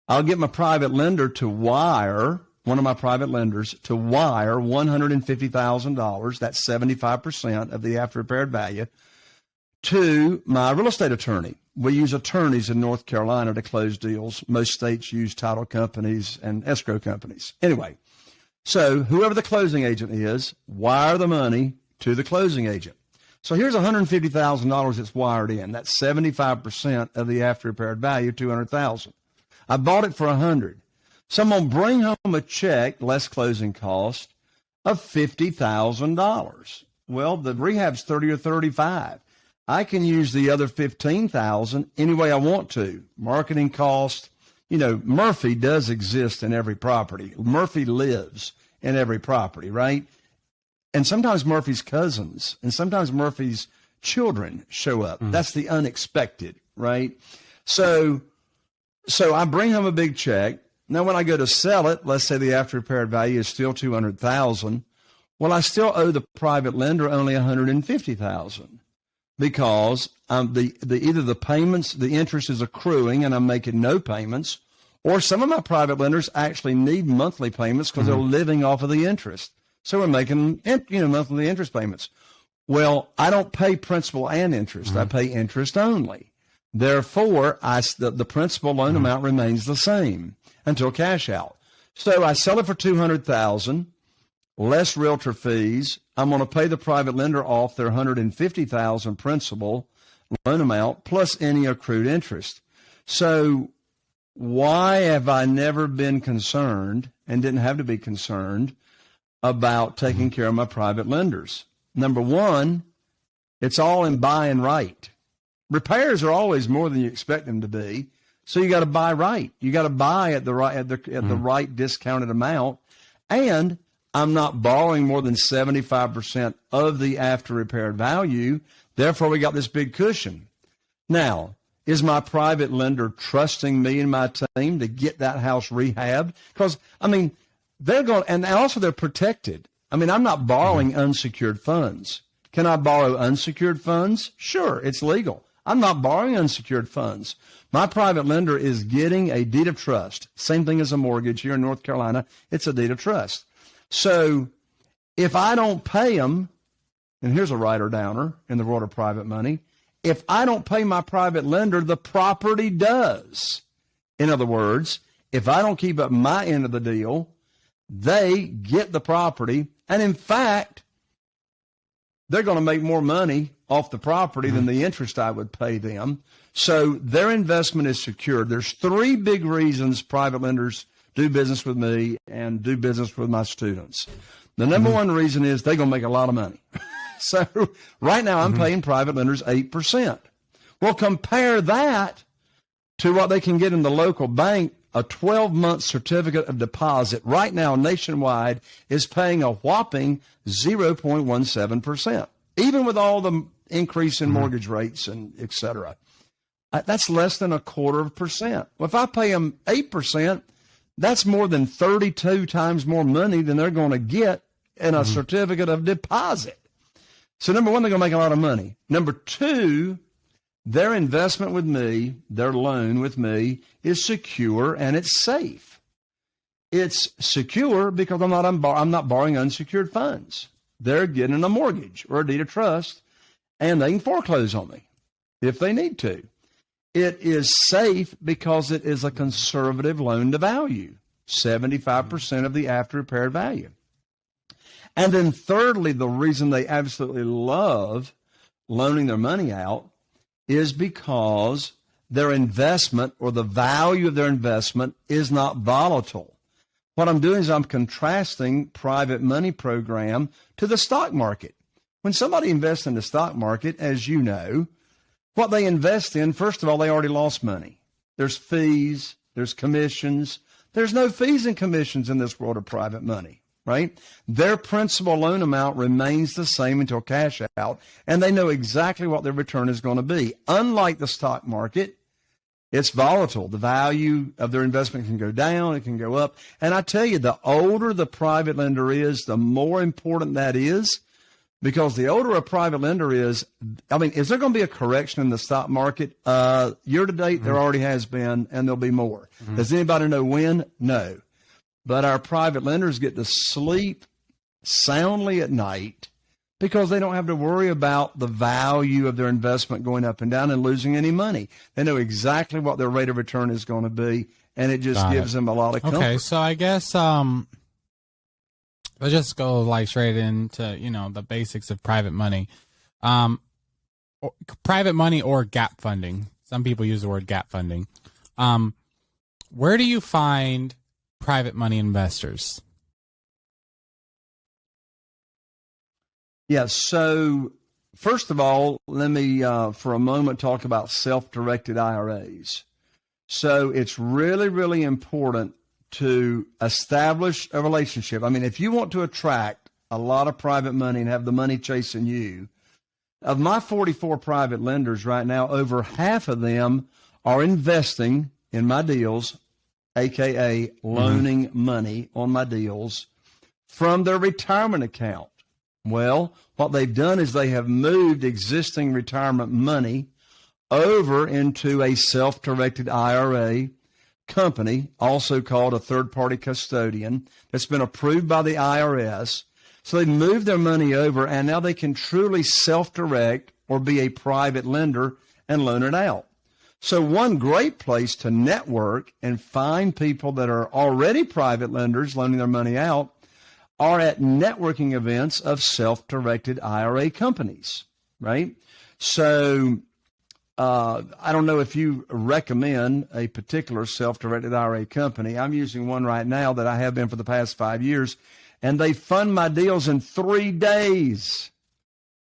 I'll get my private lender to wire, one of my private lenders, to wire $150,000, that's 75% of the after repaired value, to my real estate attorney. We use attorneys in North Carolina to close deals. Most states use title companies and escrow companies. Anyway, so whoever the closing agent is, wire the money to the closing agent. So here's $150,000 that's wired in. That's 75% of the after repaired value, $200,000. I bought it for $100,000. So I'm going to bring home a check, less closing cost, of $50,000. Well, the rehab's 30 or 35. I can use the other $15,000 any way I want to. Marketing cost, Murphy does exist in every property. Murphy lives in every property, right? And sometimes Murphy's cousins and sometimes Murphy's children show up. That's the unexpected, right? So I bring home a big check. Now, when I go to sell it, let's say the after repaired value is still $200,000. Well, I still owe the private lender only $150,000 because either the payments, the interest is accruing and I'm making no payments, or some of my private lenders actually need monthly payments because they're living off of the interest. So we're making, monthly interest payments. Well, I don't pay principal and interest. I pay interest only. Therefore, the principal loan amount remains the same until cash out. So I sell it for $200,000, less realtor fees. I'm going to pay the private lender off their $150,000 principal loan amount plus any accrued interest. So why have I never been concerned and didn't have to be concerned about taking care of my private lenders? Number one, it's all in buy and right. Repairs are always more than you expect them to be, so you got to buy right. You got to buy at the right discounted amount, and I'm not borrowing more than 75% of the after repaired value. Therefore, we got this big cushion. Now, is my private lender trusting me and my team to get that house rehabbed? Because they're going, and also they're protected. I'm not borrowing unsecured funds. Can I borrow unsecured funds? Sure, it's legal. I'm not borrowing unsecured funds. My private lender is getting a deed of trust. Same thing as a mortgage here in North Carolina. It's a deed of trust. So if I don't pay them, and here's a writer downer in the world of private money, if I don't pay my private lender, the property does. In other words, if I don't keep up my end of the deal, they get the property. And in fact, they're going to make more money off the property than the interest I would pay them. So their investment is secured. There's three big reasons private lenders do business with me and do business with my students. The number one reason is they're going to make a lot of money. So right now I'm paying private lenders 8%. Well, compare that to what they can get in the local bank. A 12-month certificate of deposit right now nationwide is paying a whopping 0.17%, even with all the increase in mortgage rates and et cetera. That's less than 0.25%. Well, if I pay them 8%, that's more than 32 times more money than they're going to get in a certificate of deposit. So number one, they're going to make a lot of money. Number two, their investment with me, their loan with me, is secure and it's safe. It's secure because I'm not borrowing unsecured funds. They're getting a mortgage or a deed of trust, and they can foreclose on me if they need to. It is safe because it is a conservative loan to value, 75% of the after repaired value. And then thirdly, the reason they absolutely love loaning their money out is because their investment or the value of their investment is not volatile. What I'm doing is I'm contrasting private money program to the stock market. When somebody invests in the stock market, as you know, what they invest in, first of all, they already lost money. There's fees, there's commissions. There's no fees and commissions in this world of private money, right? Their principal loan amount remains the same until cash out, and they know exactly what their return is going to be. Unlike the stock market, it's volatile. The value of their investment can go down, it can go up. And I tell you, the older the private lender is, the more important that is, because the older a private lender is, is there going to be a correction in the stock market? Year to date, there already has been, and there'll be more. Does anybody know when? No. But our private lenders get to sleep soundly at night because they don't have to worry about the value of their investment going up and down and losing any money. They know exactly what their rate of return is going to be, and it just gives them a lot of comfort. Okay, so I guess let's just go straight into the basics of private money. Private money or gap funding. Some people use the word gap funding. Where do you find private money investors? Yeah, so first of all, let me for a moment talk about self-directed IRAs. So it's really, really important to establish a relationship. If you want to attract a lot of private money and have the money chasing you, of my 44 private lenders right now, over half of them are investing in my deals, aka loaning money on my deals from their retirement account. Well, what they've done is they have moved existing retirement money over into a self-directed IRA company, also called a third-party custodian, that's been approved by the IRS. So they moved their money over, and now they can truly self-direct or be a private lender and loan it out. So one great place to network and find people that are already private lenders loaning their money out are at networking events of self-directed IRA companies, right? So I don't know if you recommend a particular self-directed IRA company. I'm using one right now that I have been for the past 5 years, and they fund my deals in 3 days.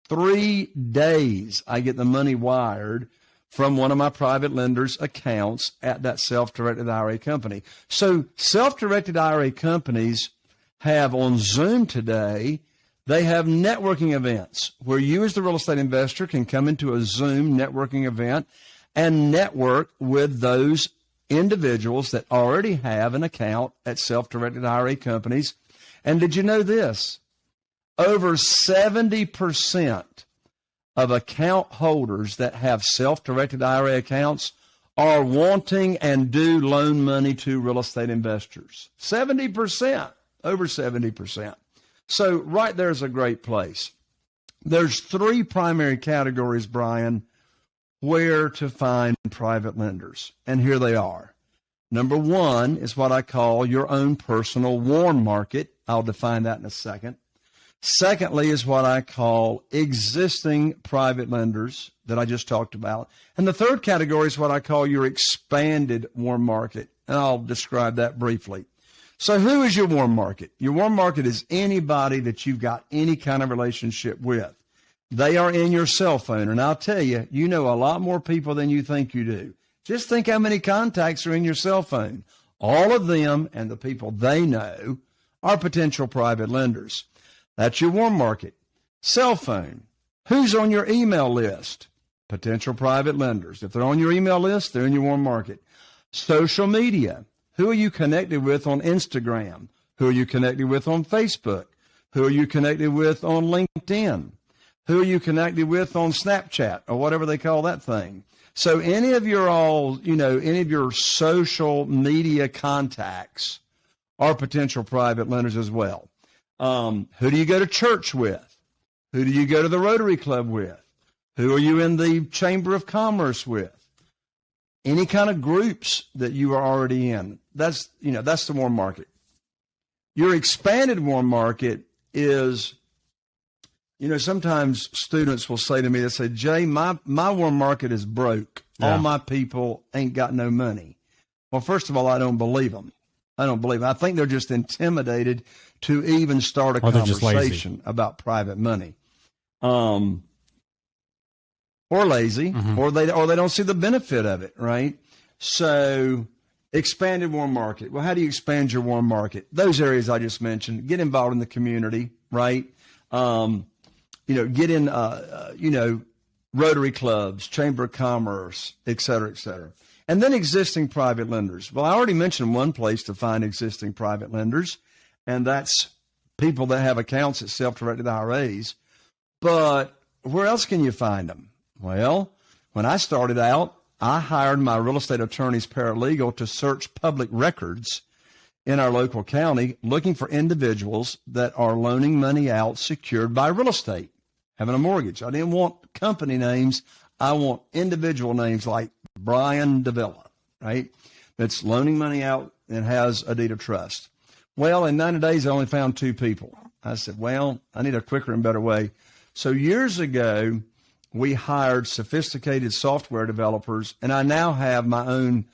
3 days I get the money wired from one of my private lenders' accounts at that self-directed IRA company. So self-directed IRA companies have on Zoom today, they have networking events where you as the real estate investor can come into a Zoom networking event and network with those individuals that already have an account at self-directed IRA companies. And did you know this? Over 70% of account holders that have self-directed IRA accounts are wanting and do loan money to real estate investors. 70%, over 70%. So right there is a great place. There's 3 primary categories, Brian, where to find private lenders. And here they are. Number 1 is what I call your own personal warm market. I'll define that in a second. Secondly is what I call existing private lenders that I just talked about. And the third category is what I call your expanded warm market. And I'll describe that briefly. So who is your warm market? Your warm market is anybody that you've got any kind of relationship with. They are in your cell phone. And I'll tell you, you know a lot more people than you think you do. Just think how many contacts are in your cell phone. All of them and the people they know are potential private lenders. That's your warm market. Cell phone. Who's on your email list? Potential private lenders. If they're on your email list, they're in your warm market. Social media. Who are you connected with on Instagram? Who are you connected with on Facebook? Who are you connected with on LinkedIn? Who are you connected with on Snapchat or whatever they call that thing? So any of your any of your social media contacts are potential private lenders as well. Who do you go to church with? Who do you go to the Rotary Club with? Who are you in the Chamber of Commerce with? Any kind of groups that you are already in. That's the warm market. Your expanded warm market is, sometimes students will say to me, they say, Jay, my warm market is broke. Yeah. All my people ain't got no money. Well, first of all, I don't believe them. I think they're just intimidated to even start a conversation about private money. Or lazy, mm-hmm. or they don't see the benefit of it, right? So expanded warm market. Well, how do you expand your warm market? Those areas I just mentioned. Get involved in the community, right? Get in, Rotary clubs, Chamber of Commerce, et cetera, et cetera. And then existing private lenders. Well, I already mentioned one place to find existing private lenders, and that's people that have accounts at self-directed IRAs. But where else can you find them? Well, when I started out, I hired my real estate attorney's paralegal to search public records in our local county looking for individuals that are loaning money out secured by real estate, having a mortgage. I didn't want company names. I want individual names like Brian Davila, right? That's loaning money out and has a deed of trust. Well, in 90 days, I only found 2 people. I said, well, I need a quicker and better way. So years ago, we hired sophisticated software developers, and I now have my own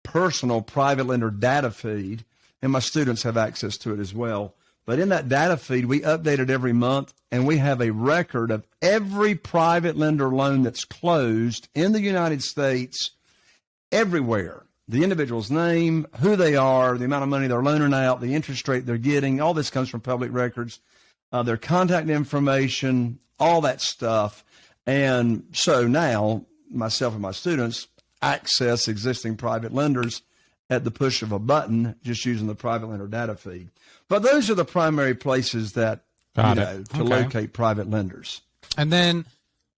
personal private lender data feed, and my students have access to it as well. But in that data feed, we update it every month, and we have a record of every private lender loan that's closed in the United States, everywhere. The individual's name, who they are, the amount of money they're loaning out, the interest rate they're getting, all this comes from public records, their contact information, all that stuff. And so now myself and my students access existing private lenders at the push of a button, just using the private lender data feed. But those are the primary places that, locate private lenders. And then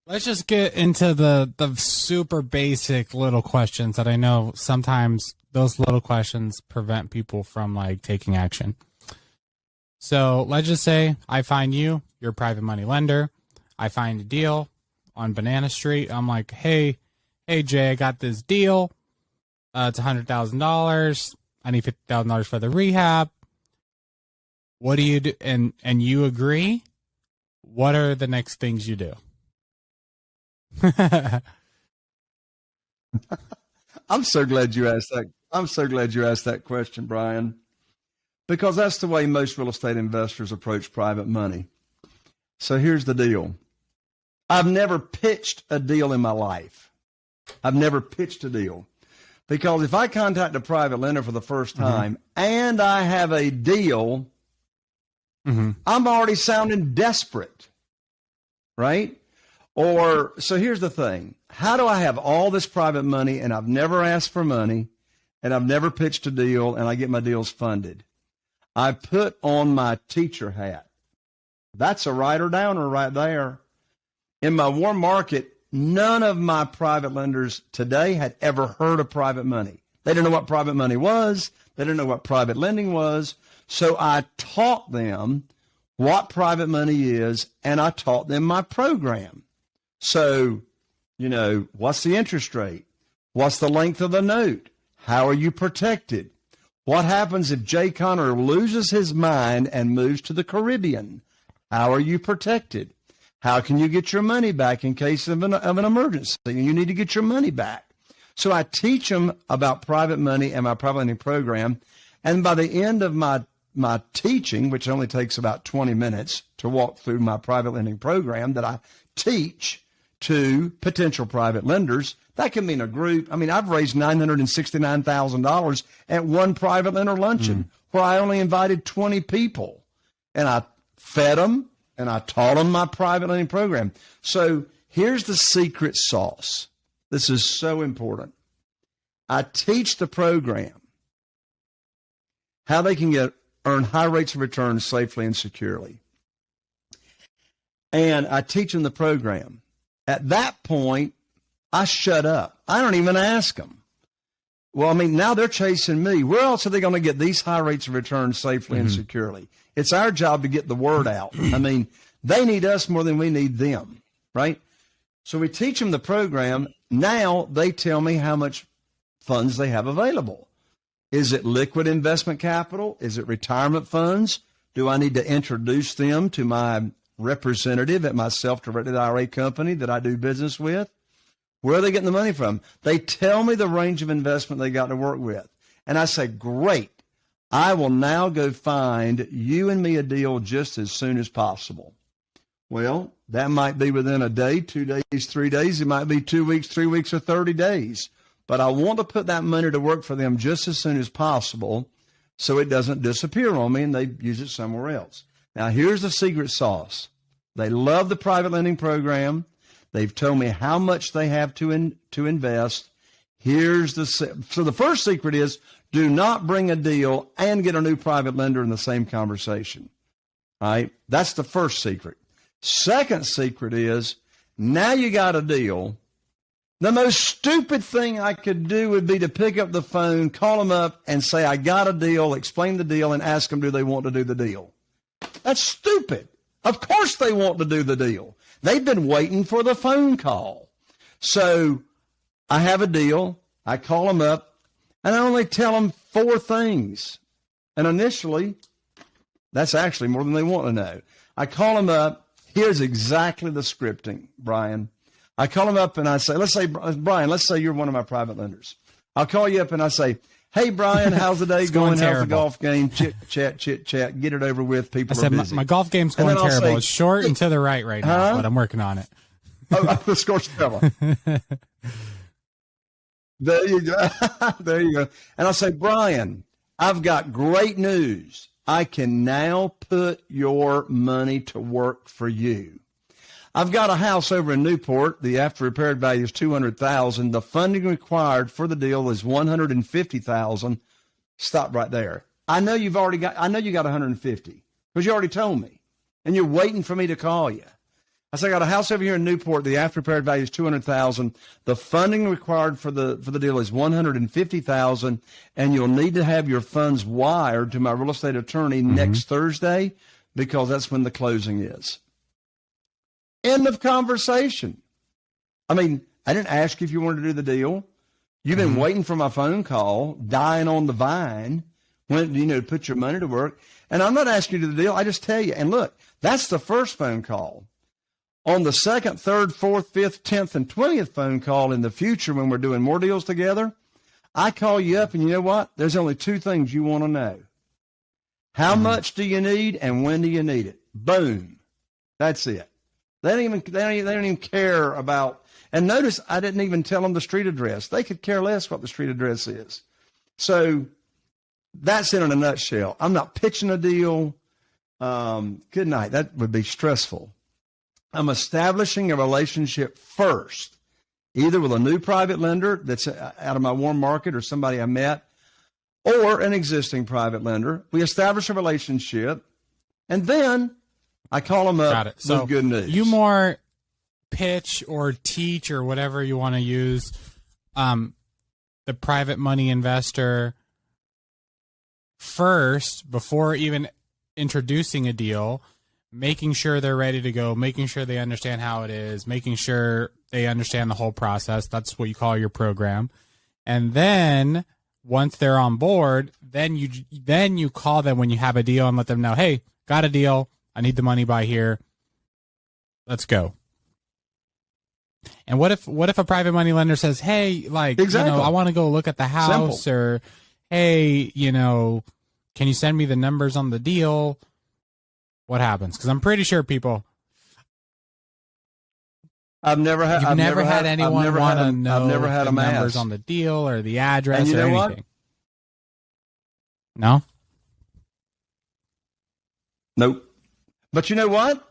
let's just get into the super basic little questions that I know sometimes those little questions prevent people from taking action. So let's just say I find you're a private money lender. I find a deal on Banana Street. I'm like, hey, Jay, I got this deal. It's $100,000. I need $50,000 for the rehab. What do you do? And you agree? What are the next things you do? I'm so glad you asked that. I'm so glad you asked that question, Brian, because that's the way most real estate investors approach private money. So here's the deal. I've never pitched a deal in my life. I've never pitched a deal. Because if I contact a private lender for the first time and I have a deal, I'm already sounding desperate, right? Or, so here's the thing. How do I have all this private money and I've never asked for money and I've never pitched a deal and I get my deals funded? I put on my teacher hat. That's a writer downer right there. In my warm market, none of my private lenders today had ever heard of private money. They didn't know what private money was. They didn't know what private lending was. So I taught them what private money is, and I taught them my program. So, what's the interest rate? What's the length of the note? How are you protected? What happens if Jay Conner loses his mind and moves to the Caribbean? How are you protected? How can you get your money back in case of an emergency and you need to get your money back? So I teach them about private money and my private lending program. And by the end of my teaching, which only takes about 20 minutes to walk through my private lending program that I teach to potential private lenders, that can mean a group. I mean, I've raised $969,000 at one private lender luncheon where I only invited 20 people. And I fed them. And I taught them my private lending program. So here's the secret sauce. This is so important. I teach the program how they can earn high rates of return safely and securely. And I teach them the program. At that point, I shut up. I don't even ask them. Well, I mean, now they're chasing me. Where else are they going to get these high rates of return safely and securely? It's our job to get the word out. I mean, they need us more than we need them, right? So we teach them the program. Now they tell me how much funds they have available. Is it liquid investment capital? Is it retirement funds? Do I need to introduce them to my representative at my self-directed IRA company that I do business with? Where are they getting the money from? They tell me the range of investment they got to work with. And I say, great. I will now go find you and me a deal just as soon as possible. Well, that might be within a day, 2 days, 3 days. It might be 2 weeks, 3 weeks, or 30 days. But I want to put that money to work for them just as soon as possible so it doesn't disappear on me and they use it somewhere else. Now, here's the secret sauce. They love the private lending program. They've told me how much they have to invest. So the first secret is, do not bring a deal and get a new private lender in the same conversation. All right? That's the first secret. Second secret is, now you got a deal. The most stupid thing I could do would be to pick up the phone, call them up, and say, I got a deal, explain the deal, and ask them, do they want to do the deal? That's stupid. Of course they want to do the deal. They've been waiting for the phone call. So I have a deal. I call them up. And I only tell them 4 things. And initially, that's actually more than they want to know. I call them up. Here's exactly the scripting, Brian. I call them up and I say, Brian, let's say you're one of my private lenders. I'll call you up and I say, hey, Brian, how's the day going? How's the golf game? Chit, chat, get it over with. People are busy. My golf game's going terrible. It's short and to the right now, but I'm working on it. The Scorchella. There you go. There you go. And I'll say, Brian, I've got great news. I can now put your money to work for you. I've got a house over in Newport. The after repaired value is $200,000. The funding required for the deal is $150,000. Stop right there. I know you got $150 because you already told me, and you're waiting for me to call you. I say, I got a house over here in Newport. The after repaired value is $200,000. The funding required for the deal is $150,000, and you'll need to have your funds wired to my real estate attorney next Thursday, because that's when the closing is. End of conversation. I mean, I didn't ask you if you wanted to do the deal. You've been waiting for my phone call, dying on the vine, when to put your money to work. And I'm not asking you to do the deal. I just tell you. And look, that's the first phone call. On the second, third, fourth, fifth, 10th, and 20th phone call in the future, when we're doing more deals together, I call you up, and you know what? There's only two things you want to know. How much do you need, and when do you need it? Boom. That's it. They don't even care about. And notice, I didn't even tell them the street address. They could care less what the street address is. So that's it in a nutshell. I'm not pitching a deal. Good night. That would be stressful. I'm establishing a relationship first, either with a new private lender that's out of my warm market or somebody I met, or an existing private lender. We establish a relationship, and then I call them up with good news. You more pitch or teach or whatever you want to use the private money investor first before even introducing a deal, making sure they're ready to go, making sure they understand how it is, making sure they understand the whole process. That's what you call your program. And then once they're on board, then you call them when you have a deal and let them know, hey, got a deal. I need the money by here. Let's go. And what if a private money lender says, hey, I want to go look at the house, or hey, can you send me the numbers on the deal? What happens? Because I'm pretty sure people. I've never had anyone want to know the numbers on the deal or the address or anything. What? No. Nope. But you know what?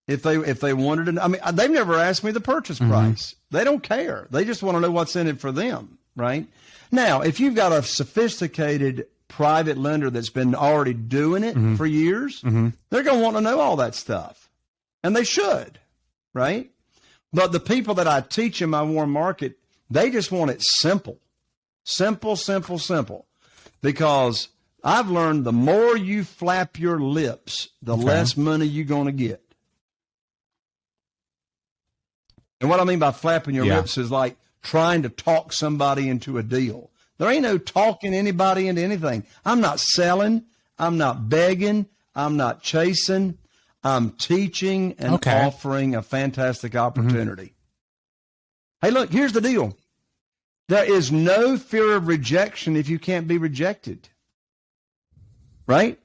If they wanted to, I mean, they've never asked me the purchase price. They don't care. They just want to know what's in it for them, right? Now, if you've got a sophisticated private lender that's been already doing it for years, they're going to want to know all that stuff. And they should, right? But the people that I teach in my warm market, they just want it simple. Simple, simple, simple. Because I've learned the more you flap your lips, the less money you're going to get. And what I mean by flapping your lips is like trying to talk somebody into a deal. There ain't no talking anybody into anything. I'm not selling. I'm not begging. I'm not chasing. I'm teaching and offering a fantastic opportunity. Hey, look, here's the deal. There is no fear of rejection if you can't be rejected. Right?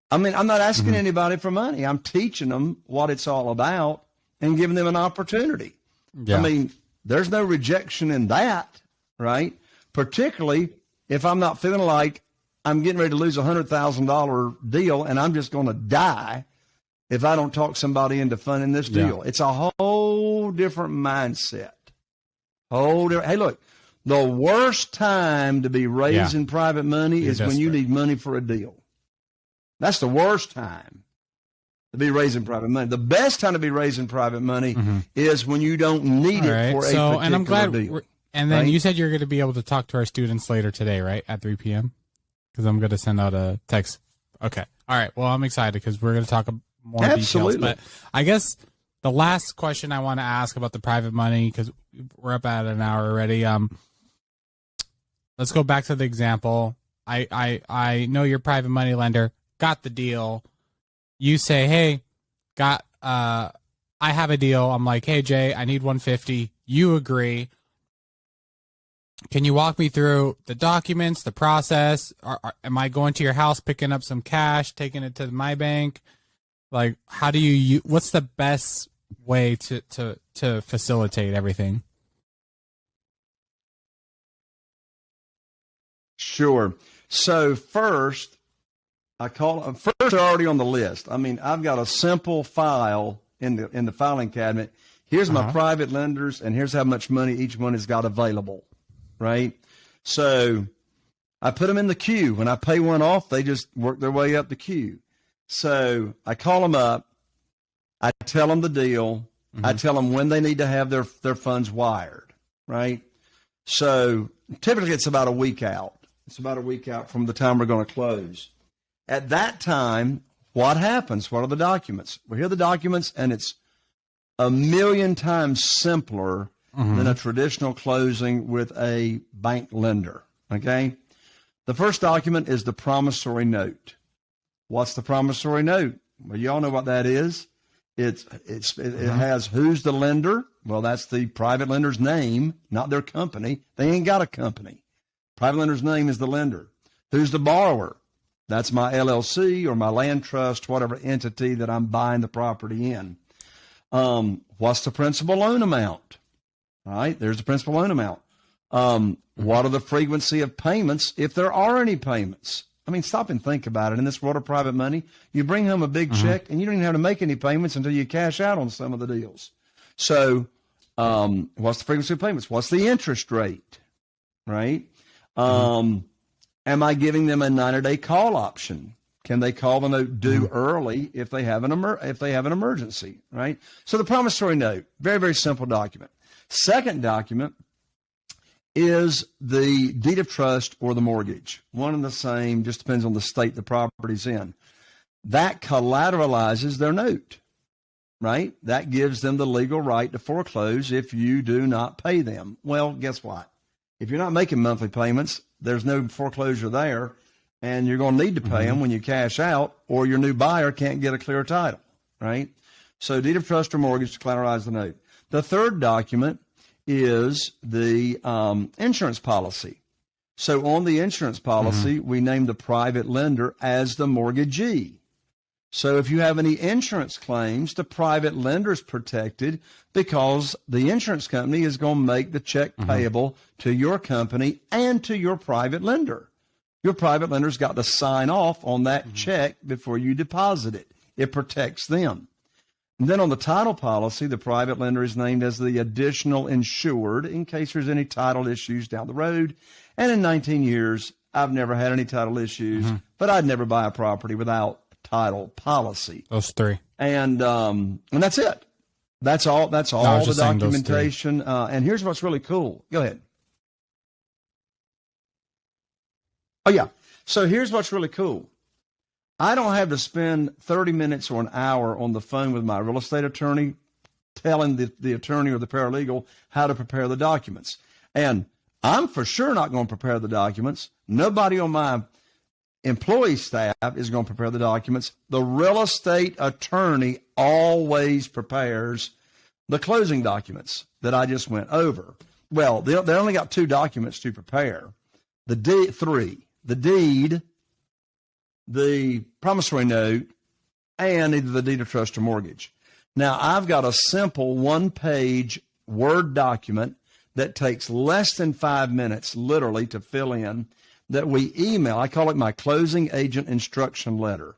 I mean, I'm not asking anybody for money. I'm teaching them what it's all about and giving them an opportunity. Yeah. I mean, there's no rejection in that, right? Particularly if I'm not feeling like I'm getting ready to lose a $100,000 deal and I'm just going to die if I don't talk somebody into funding this deal. It's a whole different mindset. Hey, look, the worst time to be raising private money is when you need money for a deal. That's the worst time to be raising private money. The best time to be raising private money is when you don't need it for a particular and I'm glad deal. And then you said you're going to be able to talk to our students later today, right? At 3 p.m.? Because I'm going to send out a text. Okay. All right. Well, I'm excited because we're going to talk more details. But I guess the last question I want to ask about the private money, because we're up at an hour already. Let's go back to the example. I know your private money lender, got the deal. You say, hey, I have a deal. I'm like, hey, Jay, I need 150. You agree. Can you walk me through the documents, the process? Am I going to your house, picking up some cash, taking it to my bank? Like, how do you what's the best way to facilitate everything? Sure. So first, they're already on the list. I mean, I've got a simple file in the filing cabinet. Here's my private lenders, and here's how much money each one has got available. Right? So I put them in the queue. When I pay one off, they just work their way up the queue. So I call them up. I tell them the deal. I tell them when they need to have their funds wired, right? So typically it's about a week out. It's about a week out from the time we're going to close. At that time, what happens? What are the documents? Well, here are the documents, and it's a million times simpler than a traditional closing with a bank lender, okay? The first document is the promissory note. What's the promissory note? Well, you all know what that is. It has who's the lender. Well, that's the private lender's name, not their company. They ain't got a company. Private lender's name is the lender. Who's the borrower? That's my LLC or my land trust, whatever entity that I'm buying the property in. What's the principal loan amount? All right, there's the principal loan amount. What are the frequency of payments, if there are any payments? I mean, stop and think about it. In this world of private money, you bring home a big check, and you don't even have to make any payments until you cash out on some of the deals. So what's the frequency of payments? What's the interest rate, right? Am I giving them a 90-day call option? Can they call the note due early if they have an emergency, right? So the promissory note, very, very simple document. Second document is the deed of trust or the mortgage. One and the same, just depends on the state the property's in. That collateralizes their note, right? That gives them the legal right to foreclose if you do not pay them. Well, guess what? If you're not making monthly payments, there's no foreclosure there, and you're going to need to pay them when you cash out, or your new buyer can't get a clear title, right? So deed of trust or mortgage to collateralize the note. The third document is the insurance policy. So on the insurance policy, we name the private lender as the mortgagee. So if you have any insurance claims, the private lender is protected because the insurance company is going to make the check payable to your company and to your private lender. Your private lender's got to sign off on that check before you deposit it. It protects them. And then on the title policy, the private lender is named as the additional insured in case there's any title issues down the road. And in 19 years, I've never had any title issues, but I'd never buy a property without title policy. Those three. And that's it. That's all the documentation. And here's what's really cool. Go ahead. Oh, yeah. So here's what's really cool. I don't have to spend 30 minutes or an hour on the phone with my real estate attorney telling the attorney or the paralegal how to prepare the documents. And I'm for sure not going to prepare the documents. Nobody on my employee staff is going to prepare the documents. The real estate attorney always prepares the closing documents that I just went over. Well, they only got two documents to prepare. The deed, the promissory note, and either the deed of trust or mortgage. Now, I've got a simple one-page Word document that takes less than 5 minutes, literally, to fill in, that we email. I call it my closing agent instruction letter.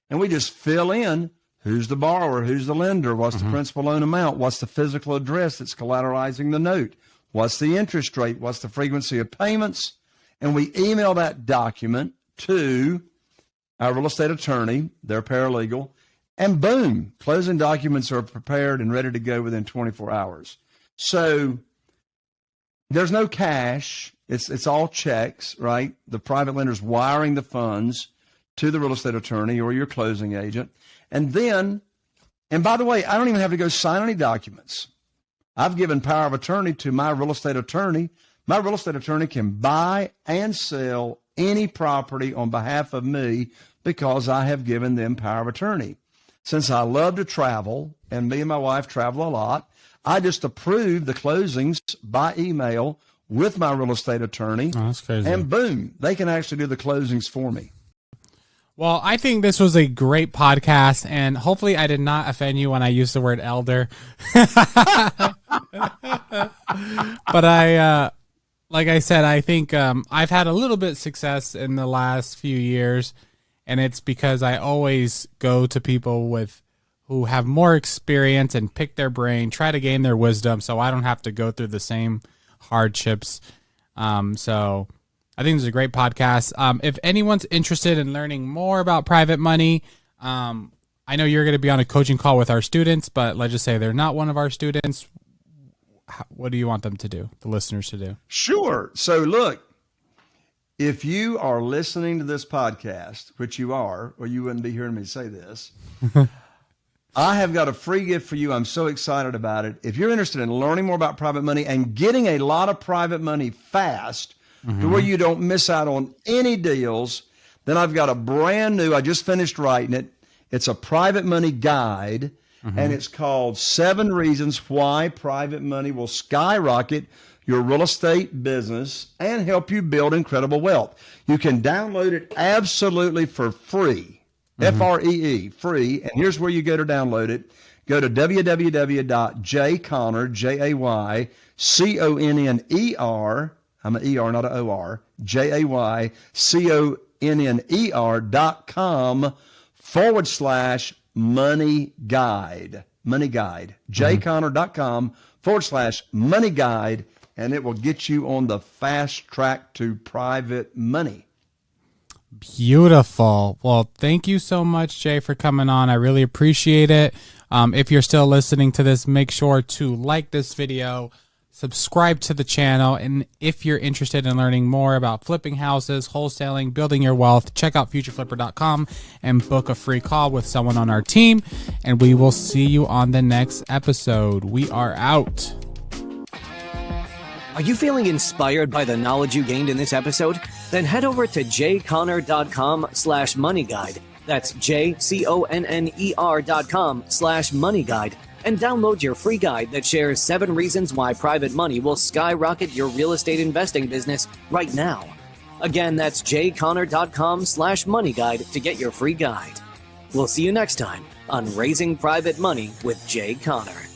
And we just fill in who's the borrower, who's the lender, what's the principal loan amount, what's the physical address that's collateralizing the note, what's the interest rate, what's the frequency of payments, and we email that document to our real estate attorney, their paralegal, and boom, closing documents are prepared and ready to go within 24 hours. So there's no cash. It's all checks, right? The private lender's wiring the funds to the real estate attorney or your closing agent. And by the way, I don't even have to go sign any documents. I've given power of attorney to my real estate attorney. My real estate attorney can buy and sell any property on behalf of me because I have given them power of attorney. Since I love to travel, and me and my wife travel a lot, I just approve the closings by email with my real estate attorney. Oh, that's crazy. And boom, they can actually do the closings for me. Well, I think this was a great podcast, and hopefully I did not offend you when I used the word elder. But like I said, I think I've had a little bit of success in the last few years, and it's because I always go to people who have more experience and pick their brain, try to gain their wisdom, so I don't have to go through the same hardships. So I think this is a great podcast. If anyone's interested in learning more about private money, I know you're going to be on a coaching call with our students, but let's just say they're not one of our students. What do you want them to do, the listeners to do? Sure. So look, if you are listening to this podcast, which you are, or you wouldn't be hearing me say this, I have got a free gift for you. I'm so excited about it. If you're interested in learning more about private money and getting a lot of private money fast to where you don't miss out on any deals, then I've got a brand new, I just finished writing it. It's a private money guide, and it's called 7 Reasons Why Private Money Will Skyrocket Your Real Estate Business and Help You Build Incredible Wealth. You can download it absolutely for free, F-R-E-E, free. And here's where you go to download it. Go to www.jayconner, J-A-Y-C-O-N-N-E-R, I'm an E-R, not an O-R, JAYCONNER.com/money guide, jayconner.com/money guide, and it will get you on the fast track to private money. Beautiful. Well, thank you so much, Jay, for coming on. I really appreciate it. If you're still listening to this, make sure to like this video, subscribe to the channel, and if you're interested in learning more about flipping houses, wholesaling, building your wealth, check out futureflipper.com and book a free call with someone on our team, and we will see you on the next episode. We are out. Are you feeling inspired by the knowledge you gained in this episode? Then head over to jayconner.com/money guide. That's JCONNER.com/money guide. And download your free guide that shares 7 reasons why private money will skyrocket your real estate investing business right now. Again, that's jayconner.com/money guide to get your free guide. We'll see you next time on Raising Private Money with Jay Conner.